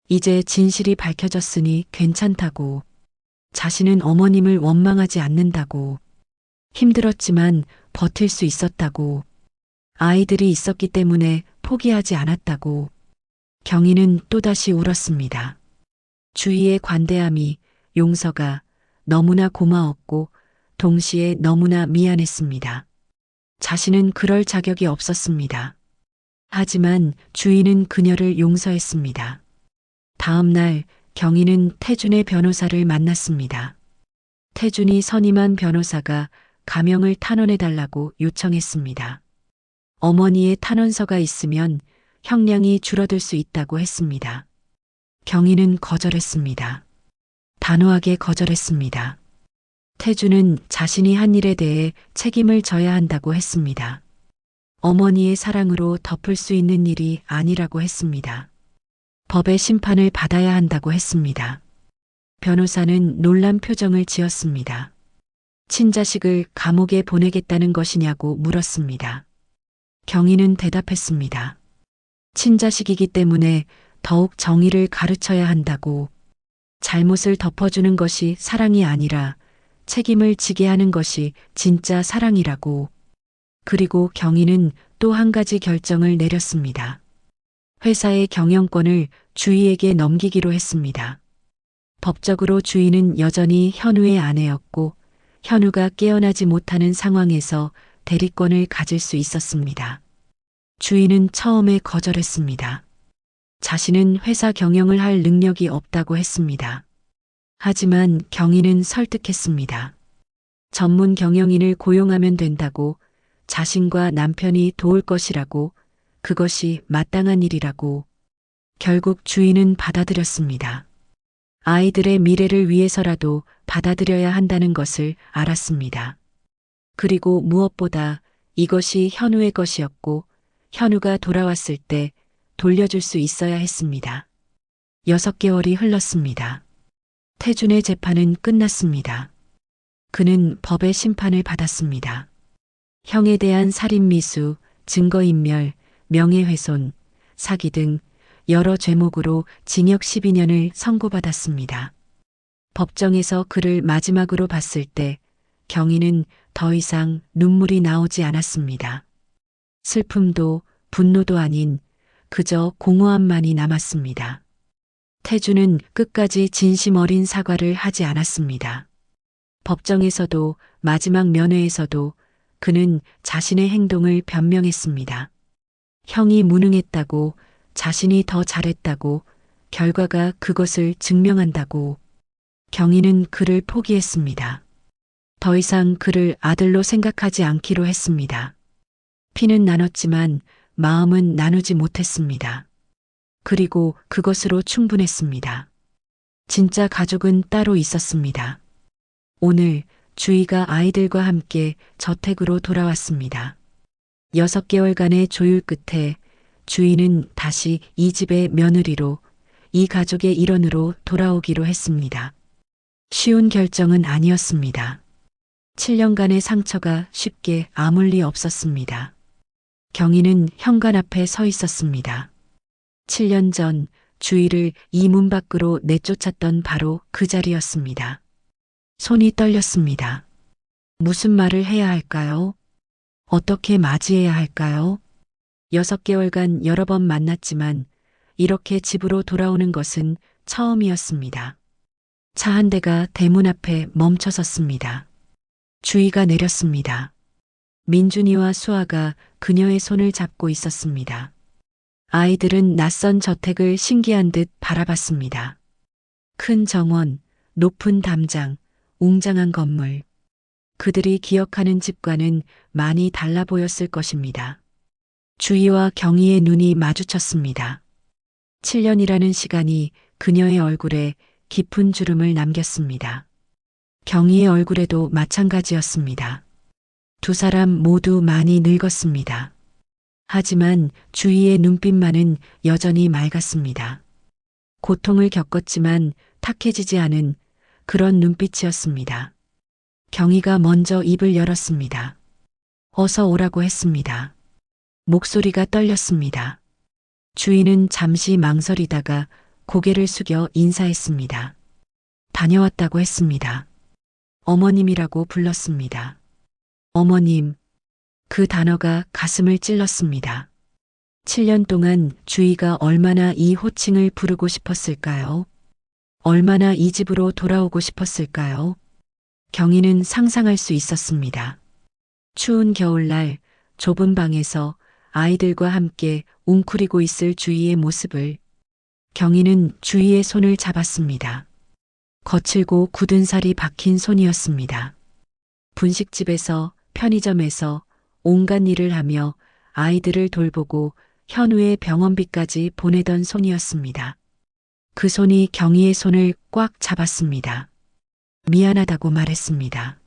이제 진실이 밝혀졌으니 괜찮다고. 자신은 어머님을 원망하지 않는다고. 힘들었지만 버틸 수 있었다고. 아이들이 있었기 때문에 포기하지 않았다고. 경희는 또다시 울었습니다. 주희의 관대함이, 용서가 너무나 고마웠고 동시에 너무나 미안했습니다. 자신은 그럴 자격이 없었습니다. 하지만 주희는 그녀를 용서했습니다. 다음 날 경희는 태준의 변호사를 만났습니다. 태준이 선임한 변호사가 가명을 탄원해달라고 요청했습니다. 어머니의 탄원서가 있으면 형량이 줄어들 수 있다고 했습니다. 경희는 거절했습니다. 단호하게 거절했습니다. 태준은 자신이 한 일에 대해 책임을 져야 한다고 했습니다. 어머니의 사랑으로 덮을 수 있는 일이 아니라고 했습니다. 법의 심판을 받아야 한다고 했습니다. 변호사는 놀란 표정을 지었습니다. 친자식을 감옥에 보내겠다는 것이냐고 물었습니다. 경희는 대답했습니다. 친자식이기 때문에 더욱 정의를 가르쳐야 한다고. 잘못을 덮어주는 것이 사랑이 아니라 책임을 지게 하는 것이 진짜 사랑이라고. 그리고 경희는 또 한 가지 결정을 내렸습니다. 회사의 경영권을 주희에게 넘기기로 했습니다. 법적으로 주희는 여전히 현우의 아내였고 현우가 깨어나지 못하는 상황에서 대리권을 가질 수 있었습니다. 주희는 처음에 거절했습니다. 자신은 회사 경영을 할 능력이 없다고 했습니다. 하지만 경희는 설득했습니다. 전문 경영인을 고용하면 된다고, 자신과 남편이 도울 것이라고, 그것이 마땅한 일이라고. 결국 주희는 받아들였습니다. 아이들의 미래를 위해서라도 받아들여야 한다는 것을 알았습니다. 그리고 무엇보다 이것이 현우의 것이었고 현우가 돌아왔을 때 돌려줄 수 있어야 했습니다. 6개월이 흘렀습니다. 태준의 재판은 끝났습니다. 그는 법의 심판을 받았습니다. 형에 대한 살인미수, 증거인멸, 명예훼손, 사기 등 여러 죄목으로 징역 12년을 선고받았습니다. 법정에서 그를 마지막으로 봤을 때 경희는 더 이상 눈물이 나오지 않았습니다. 슬픔도 분노도 아닌 그저 공허함만이 남았습니다. 태주는 끝까지 진심 어린 사과를 하지 않았습니다. 법정에서도 마지막 면회에서도 그는 자신의 행동을 변명했습니다. 형이 무능했다고, 자신이 더 잘했다고, 결과가 그것을 증명한다고. 경희는 그를 포기했습니다. 더 이상 그를 아들로 생각하지 않기로 했습니다. 피는 나눴지만 마음은 나누지 못했습니다. 그리고 그것으로 충분했습니다. 진짜 가족은 따로 있었습니다. 오늘 주희가 아이들과 함께 저택으로 돌아왔습니다. 6개월간의 조율 끝에 주희는 다시 이 집의 며느리로, 이 가족의 일원으로 돌아오기로 했습니다. 쉬운 결정은 아니었습니다. 7년간의 상처가 쉽게 아물 리 없었습니다. 경희는 현관 앞에 서 있었습니다. 7년 전 주희를 이 문 밖으로 내쫓았던 바로 그 자리였습니다. 손이 떨렸습니다. 무슨 말을 해야 할까요? 어떻게 맞이해야 할까요? 6개월간 여러 번 만났지만 이렇게 집으로 돌아오는 것은 처음이었습니다. 차 한 대가 대문 앞에 멈춰 섰습니다. 주희가 내렸습니다. 민준이와 수아가 그녀의 손을 잡고 있었습니다. 아이들은 낯선 저택을 신기한 듯 바라봤습니다. 큰 정원, 높은 담장, 웅장한 건물. 그들이 기억하는 집과는 많이 달라 보였을 것입니다. 주희와 경희의 눈이 마주쳤습니다. 7년이라는 시간이 그녀의 얼굴에 깊은 주름을 남겼습니다. 경희의 얼굴에도 마찬가지였습니다. 두 사람 모두 많이 늙었습니다. 하지만 주희의 눈빛만은 여전히 맑았습니다. 고통을 겪었지만 탁해지지 않은 그런 눈빛이었습니다. 경희가 먼저 입을 열었습니다. 어서 오라고 했습니다. 목소리가 떨렸습니다. 주희는 잠시 망설이다가 고개를 숙여 인사했습니다. 다녀왔다고 했습니다. 어머님이라고 불렀습니다. 어머님. 그 단어가 가슴을 찔렀습니다. 7년 동안 주희가 얼마나 이 호칭을 부르고 싶었을까요? 얼마나 이 집으로 돌아오고 싶었을까요? 경희는 상상할 수 있었습니다. 추운 겨울날 좁은 방에서 아이들과 함께 웅크리고 있을 주희의 모습을. 경희는 주희의 손을 잡았습니다. 거칠고 굳은 살이 박힌 손이었습니다. 분식집에서, 편의점에서 온갖 일을 하며 아이들을 돌보고 현우의 병원비까지 보내던 손이었습니다. 그 손이 경희의 손을 꽉 잡았습니다. 미안하다고 말했습니다.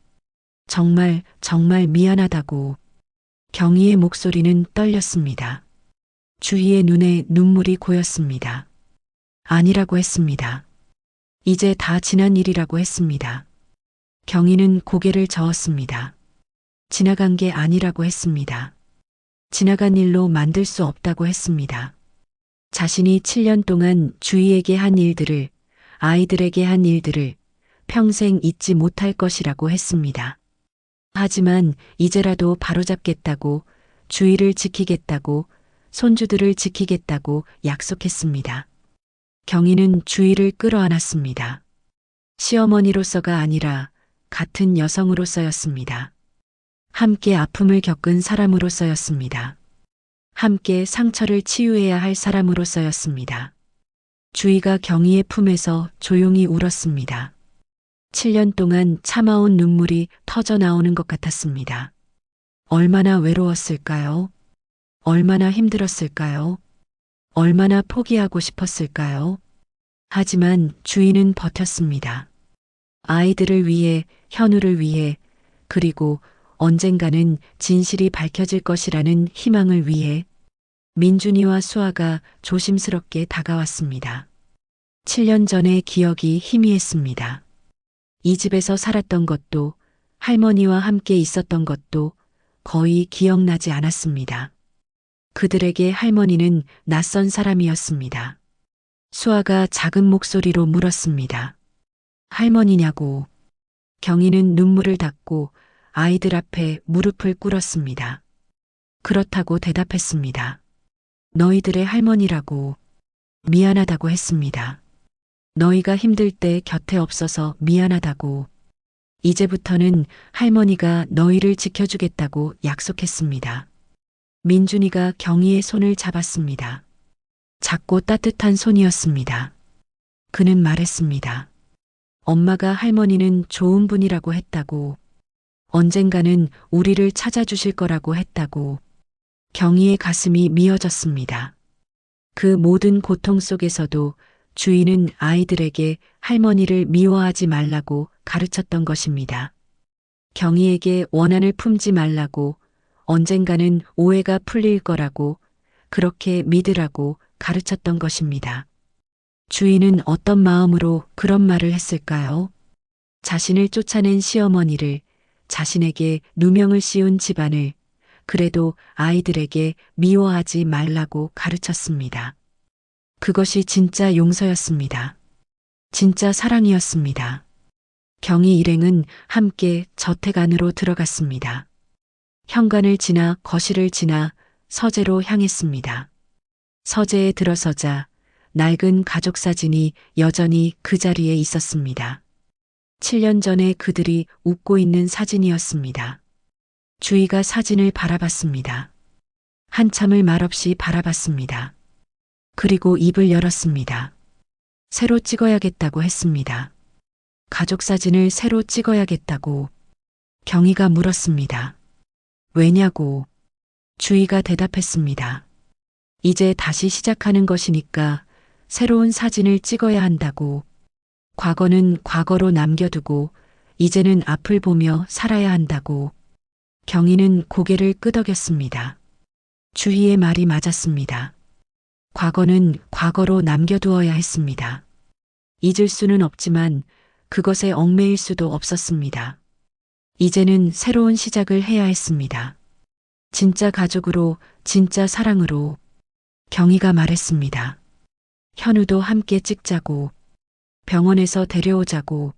정말 미안하다고. 경희의 목소리는 떨렸습니다. 주희의 눈에 눈물이 고였습니다. 아니라고 했습니다. 이제 다 지난 일이라고 했습니다. 경희는 고개를 저었습니다. 지나간 게 아니라고 했습니다. 지나간 일로 만들 수 없다고 했습니다. 자신이 7년 동안 주위에게 한 일들을, 아이들에게 한 일들을 평생 잊지 못할 것이라고 했습니다. 하지만 이제라도 바로잡겠다고, 주위를 지키겠다고, 손주들을 지키겠다고 약속했습니다. 경희는 주위를 끌어안았습니다. 시어머니로서가 아니라 같은 여성으로서였습니다. 함께 아픔을 겪은 사람으로서였습니다. 함께 상처를 치유해야 할 사람으로서였습니다. 주희가 경희의 품에서 조용히 울었습니다. 7년 동안 참아온 눈물이 터져 나오는 것 같았습니다. 얼마나 외로웠을까요? 얼마나 힘들었을까요? 얼마나 포기하고 싶었을까요? 하지만 주희는 버텼습니다. 아이들을 위해, 현우를 위해, 그리고 언젠가는 진실이 밝혀질 것이라는 희망을 위해 민준이와 수아가 조심스럽게 다가왔습니다. 7년 전의 기억이 희미했습니다. 이 집에서 살았던 것도, 할머니와 함께 있었던 것도 거의 기억나지 않았습니다. 그들에게 할머니는 낯선 사람이었습니다. 수아가 작은 목소리로 물었습니다. 할머니냐고. 경희는 눈물을 닦고 아이들 앞에 무릎을 꿇었습니다. 그렇다고 대답했습니다. 너희들의 할머니라고. 미안하다고 했습니다. 너희가 힘들 때 곁에 없어서 미안하다고. 이제부터는 할머니가 너희를 지켜주겠다고 약속했습니다. 민준이가 경희의 손을 잡았습니다. 작고 따뜻한 손이었습니다. 그는 말했습니다. 엄마가 할머니는 좋은 분이라고 했다고. 언젠가는 우리를 찾아주실 거라고 했다고. 경희의 가슴이 미어졌습니다. 그 모든 고통 속에서도 주인은 아이들에게 할머니를 미워하지 말라고 가르쳤던 것입니다. 경희에게 원한을 품지 말라고, 언젠가는 오해가 풀릴 거라고, 그렇게 믿으라고 가르쳤던 것입니다. 주인은 어떤 마음으로 그런 말을 했을까요? 자신을 쫓아낸 시어머니를, 자신에게 누명을 씌운 집안을, 그래도 아이들에게 미워하지 말라고 가르쳤습니다. 그것이 진짜 용서였습니다. 진짜 사랑이었습니다. 경희 일행은 함께 저택 안으로 들어갔습니다. 현관을 지나 거실을 지나 서재로 향했습니다. 서재에 들어서자 낡은 가족 사진이 여전히 그 자리에 있었습니다. 7년 전에 그들이 웃고 있는 사진이었습니다. 주희가 사진을 바라봤습니다. 한참을 말없이 바라봤습니다. 그리고 입을 열었습니다. 새로 찍어야겠다고 했습니다. 가족 사진을 새로 찍어야겠다고 경희가 물었습니다. 왜냐고. 주희가 대답했습니다. 이제 다시 시작하는 것이니까 새로운 사진을 찍어야 한다고. 과거는 과거로 남겨두고 이제는 앞을 보며 살아야 한다고. 경희는 고개를 끄덕였습니다. 주희의 말이 맞았습니다. 과거는 과거로 남겨두어야 했습니다. 잊을 수는 없지만 그것에 얽매일 수도 없었습니다. 이제는 새로운 시작을 해야 했습니다. 진짜 가족으로, 진짜 사랑으로. 경희가 말했습니다. 현우도 함께 찍자고. 병원에서 데려오자고.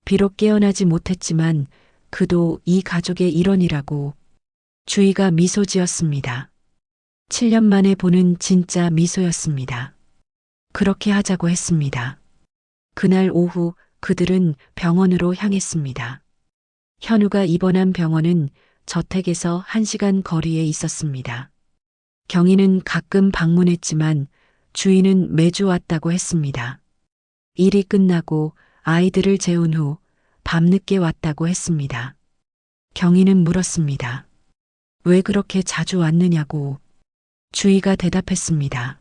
비록 깨어나지 못했지만 그도 이 가족의 일원이라고. 주희가 미소 지었습니다. 7년 만에 보는 진짜 미소였습니다. 그렇게 하자고 했습니다. 그날 오후 그들은 병원으로 향했습니다. 현우가 입원한 병원은 저택에서 1시간 거리에 있었습니다. 경희는 가끔 방문했지만 주인은 매주 왔다고 했습니다. 일이 끝나고 아이들을 재운 후 밤늦게 왔다고 했습니다. 경희는 물었습니다. 왜 그렇게 자주 왔느냐고. 주희가 대답했습니다.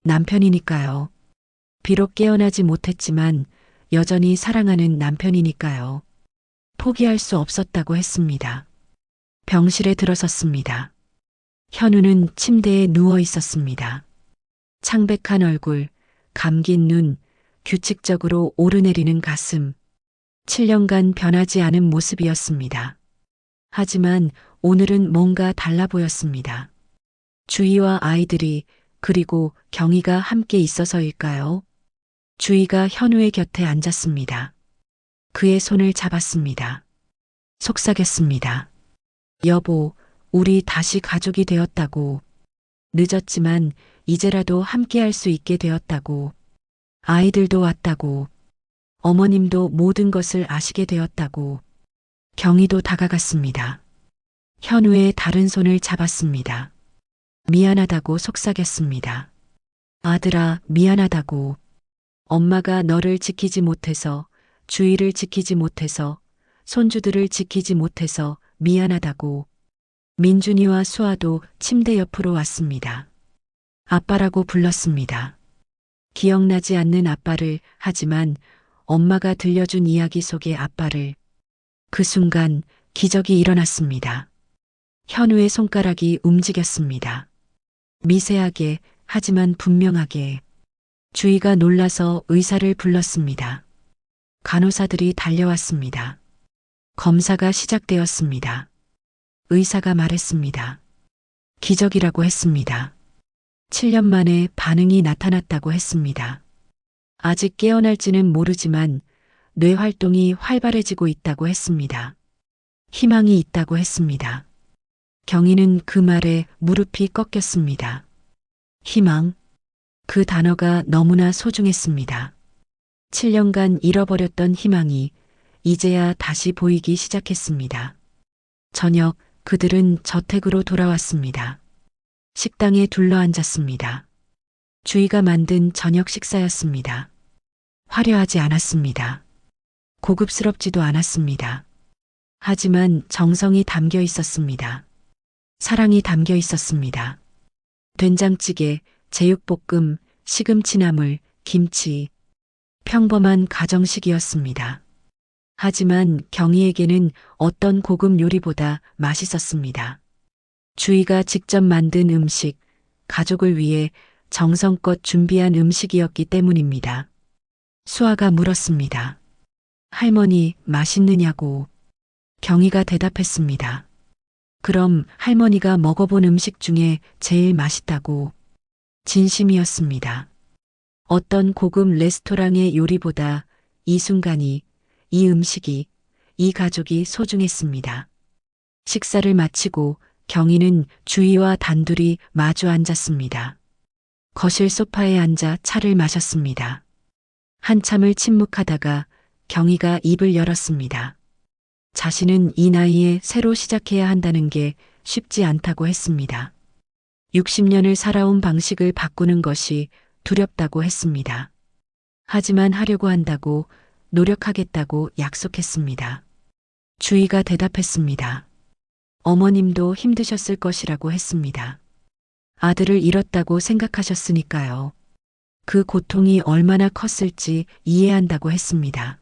남편이니까요. 비록 깨어나지 못했지만 여전히 사랑하는 남편이니까요. 포기할 수 없었다고 했습니다. 병실에 들어섰습니다. 현우는 침대에 누워 있었습니다. 창백한 얼굴, 감긴 눈, 규칙적으로 오르내리는 가슴. 7년간 변하지 않은 모습이었습니다. 하지만 오늘은 뭔가 달라 보였습니다. 주희와 아이들이 그리고 경희가 함께 있어서일까요? 주희가 현우의 곁에 앉았습니다. 그의 손을 잡았습니다. 속삭였습니다. 여보, 우리 다시 가족이 되었다고. 늦었지만 이제라도 함께 할 수 있게 되었다고. 아이들도 왔다고. 어머님도 모든 것을 아시게 되었다고. 경희도 다가갔습니다. 현우의 다른 손을 잡았습니다. 미안하다고 속삭였습니다. 아들아, 미안하다고. 엄마가 너를 지키지 못해서, 주희를 지키지 못해서, 손주들을 지키지 못해서 미안하다고. 민준이와 수아도 침대 옆으로 왔습니다. 아빠라고 불렀습니다. 기억나지 않는 아빠를, 하지만 엄마가 들려준 이야기 속의 아빠를. 그 순간 기적이 일어났습니다. 현우의 손가락이 움직였습니다. 미세하게, 하지만 분명하게. 주희가 놀라서 의사를 불렀습니다. 간호사들이 달려왔습니다. 검사가 시작되었습니다. 의사가 말했습니다. 기적이라고 했습니다. 7년 만에 반응이 나타났다고 했습니다. 아직 깨어날지는 모르지만 뇌 활동이 활발해지고 있다고 했습니다. 희망이 있다고 했습니다. 경희는 그 말에 무릎이 꺾였습니다. 희망. 그 단어가 너무나 소중했습니다. 7년간 잃어버렸던 희망이 이제야 다시 보이기 시작했습니다. 저녁, 그들은 저택으로 돌아왔습니다. 식당에 둘러앉았습니다. 주희가 만든 저녁 식사였습니다. 화려하지 않았습니다. 고급스럽지도 않았습니다. 하지만 정성이 담겨 있었습니다. 사랑이 담겨 있었습니다. 된장찌개, 제육볶음, 시금치나물, 김치. 평범한 가정식이었습니다. 하지만 경희에게는 어떤 고급 요리보다 맛있었습니다. 주희가 직접 만든 음식, 가족을 위해 정성껏 준비한 음식이었기 때문입니다. 수아가 물었습니다. 할머니, 맛있느냐고. 경희가 대답했습니다. 그럼 할머니가 먹어본 음식 중에 제일 맛있다고. 진심이었습니다. 어떤 고급 레스토랑의 요리보다 이 순간이, 이 음식이, 이 가족이 소중했습니다. 식사를 마치고 경희는 주희와 단둘이 마주 앉았습니다. 거실 소파에 앉아 차를 마셨습니다. 한참을 침묵하다가 경희가 입을 열었습니다. 자신은 이 나이에 새로 시작해야 한다는 게 쉽지 않다고 했습니다. 60년을 살아온 방식을 바꾸는 것이 두렵다고 했습니다. 하지만 하려고 한다고, 노력하겠다고 약속했습니다. 주희가 대답했습니다. 어머님도 힘드셨을 것이라고 했습니다. 아들을 잃었다고 생각하셨으니까요. 그 고통이 얼마나 컸을지 이해한다고 했습니다.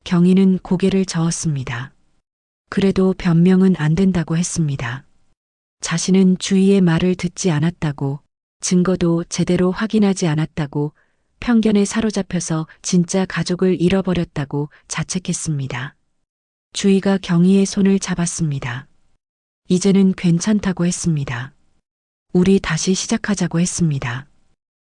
경희는 고개를 저었습니다. 그래도 변명은 안 된다고 했습니다. 자신은 주희의 말을 듣지 않았다고, 증거도 제대로 확인하지 않았다고, 편견에 사로잡혀서 진짜 가족을 잃어버렸다고 자책했습니다. 주희가 경희의 손을 잡았습니다. 이제는 괜찮다고 했습니다. 우리 다시 시작하자고 했습니다.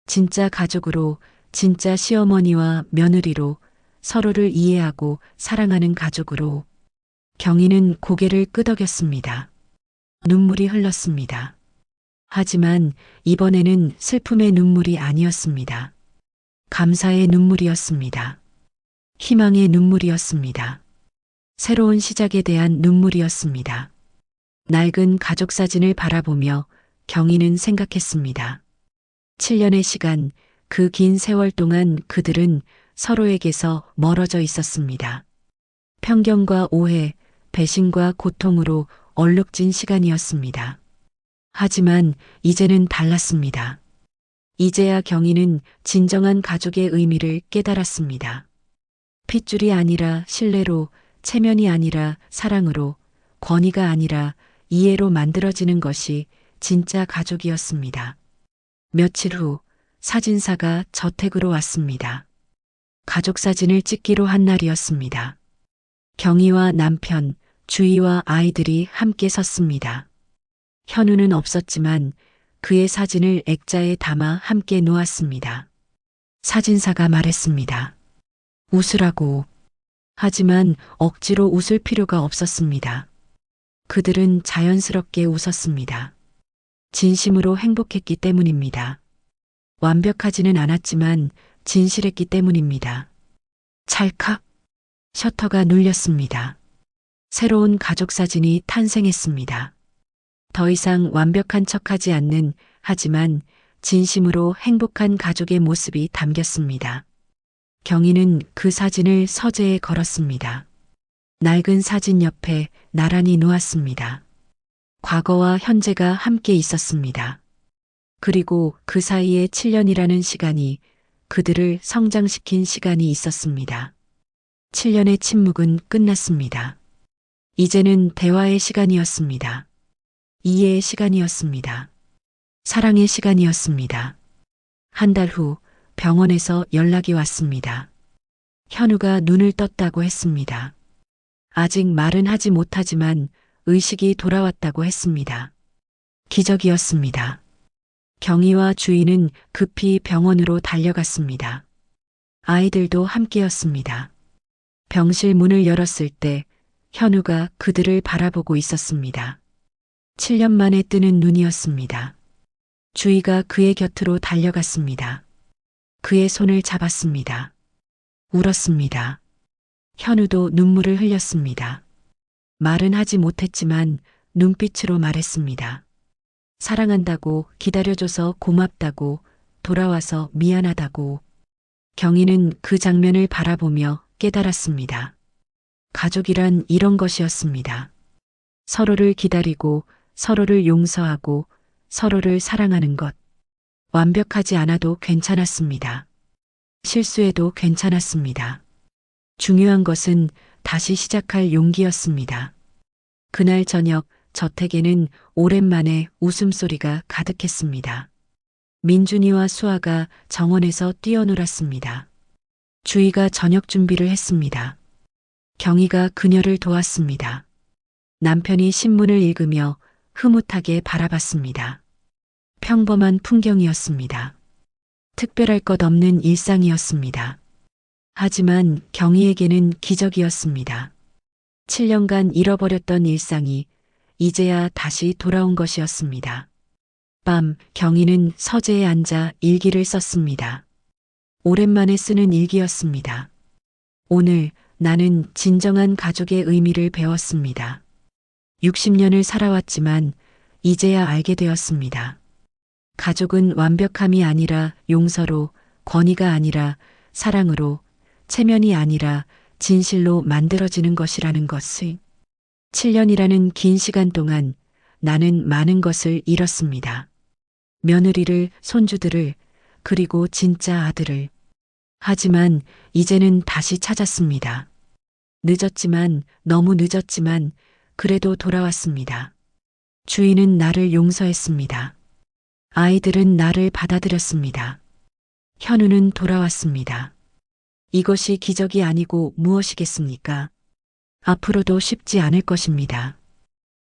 진짜 가족으로, 진짜 시어머니와 며느리로, 서로를 이해하고 사랑하는 가족으로. 경희는 고개를 끄덕였습니다. 눈물이 흘렀습니다. 하지만 이번에는 슬픔의 눈물이 아니었습니다. 감사의 눈물이었습니다. 희망의 눈물이었습니다. 새로운 시작에 대한 눈물이었습니다. 낡은 가족 사진을 바라보며 경희는 생각했습니다. 7년의 시간, 그 긴 세월 동안 그들은 서로에게서 멀어져 있었습니다. 편견과 오해, 배신과 고통으로 얼룩진 시간이었습니다. 하지만 이제는 달랐습니다. 이제야 경희는 진정한 가족의 의미를 깨달았습니다. 핏줄이 아니라 신뢰로, 체면이 아니라 사랑으로, 권위가 아니라 이해로 만들어지는 것이 진짜 가족이었습니다. 며칠 후 사진사가 저택으로 왔습니다. 가족 사진을 찍기로 한 날이었습니다. 경희와 남편, 주희와 아이들이 함께 섰습니다. 현우는 없었지만 그의 사진을 액자에 담아 함께 놓았습니다. 사진사가 말했습니다. 웃으라고. 하지만 억지로 웃을 필요가 없었습니다. 그들은 자연스럽게 웃었습니다. 진심으로 행복했기 때문입니다. 완벽하지는 않았지만 진실했기 때문입니다. 찰칵. 셔터가 눌렸습니다. 새로운 가족 사진이 탄생했습니다. 더 이상 완벽한 척하지 않는, 하지만 진심으로 행복한 가족의 모습이 담겼습니다. 경희는 그 사진을 서재에 걸었습니다. 낡은 사진 옆에 나란히 놓았습니다. 과거와 현재가 함께 있었습니다. 그리고 그 사이에 7년이라는 시간이, 그들을 성장시킨 시간이 있었습니다. 7년의 침묵은 끝났습니다. 이제는 대화의 시간이었습니다. 이해의 시간이었습니다. 사랑의 시간이었습니다. 한 달 후 병원에서 연락이 왔습니다. 현우가 눈을 떴다고 했습니다. 아직 말은 하지 못하지만 의식이 돌아왔다고 했습니다. 기적이었습니다. 경희와 주희는 급히 병원으로 달려갔습니다. 아이들도 함께였습니다. 병실 문을 열었을 때 현우가 그들을 바라보고 있었습니다. 7년 만에 뜨는 눈이었습니다. 주희가 그의 곁으로 달려갔습니다. 그의 손을 잡았습니다. 울었습니다. 현우도 눈물을 흘렸습니다. 말은 하지 못했지만 눈빛으로 말했습니다. 사랑한다고, 기다려줘서 고맙다고, 돌아와서 미안하다고. 경희는 그 장면을 바라보며 깨달았습니다. 가족이란 이런 것이었습니다. 서로를 기다리고, 서로를 용서하고, 서로를 사랑하는 것. 완벽하지 않아도 괜찮았습니다. 실수해도 괜찮았습니다. 중요한 것은 다시 시작할 용기였습니다. 그날 저녁 저택에는 오랜만에 웃음소리가 가득했습니다. 민준이와 수아가 정원에서 뛰어놀았습니다. 주희가 저녁 준비를 했습니다. 경희가 그녀를 도왔습니다. 남편이 신문을 읽으며 흐뭇하게 바라봤습니다. 평범한 풍경이었습니다. 특별할 것 없는 일상이었습니다. 하지만 경희에게는 기적이었습니다. 7년간 잃어버렸던 일상이 이제야 다시 돌아온 것이었습니다. 밤, 경희는 서재에 앉아 일기를 썼습니다. 오랜만에 쓰는 일기였습니다. 오늘 나는 진정한 가족의 의미를 배웠습니다. 60년을 살아왔지만 이제야 알게 되었습니다. 가족은 완벽함이 아니라 용서로, 권위가 아니라 사랑으로, 체면이 아니라 진실로 만들어지는 것이라는 것을. 7년이라는 긴 시간 동안 나는 많은 것을 잃었습니다. 며느리를, 손주들을, 그리고 진짜 아들을. 하지만 이제는 다시 찾았습니다. 늦었지만, 너무 늦었지만 그래도 돌아왔습니다. 주인은 나를 용서했습니다. 아이들은 나를 받아들였습니다. 현우는 돌아왔습니다. 이것이 기적이 아니고 무엇이겠습니까? 앞으로도 쉽지 않을 것입니다.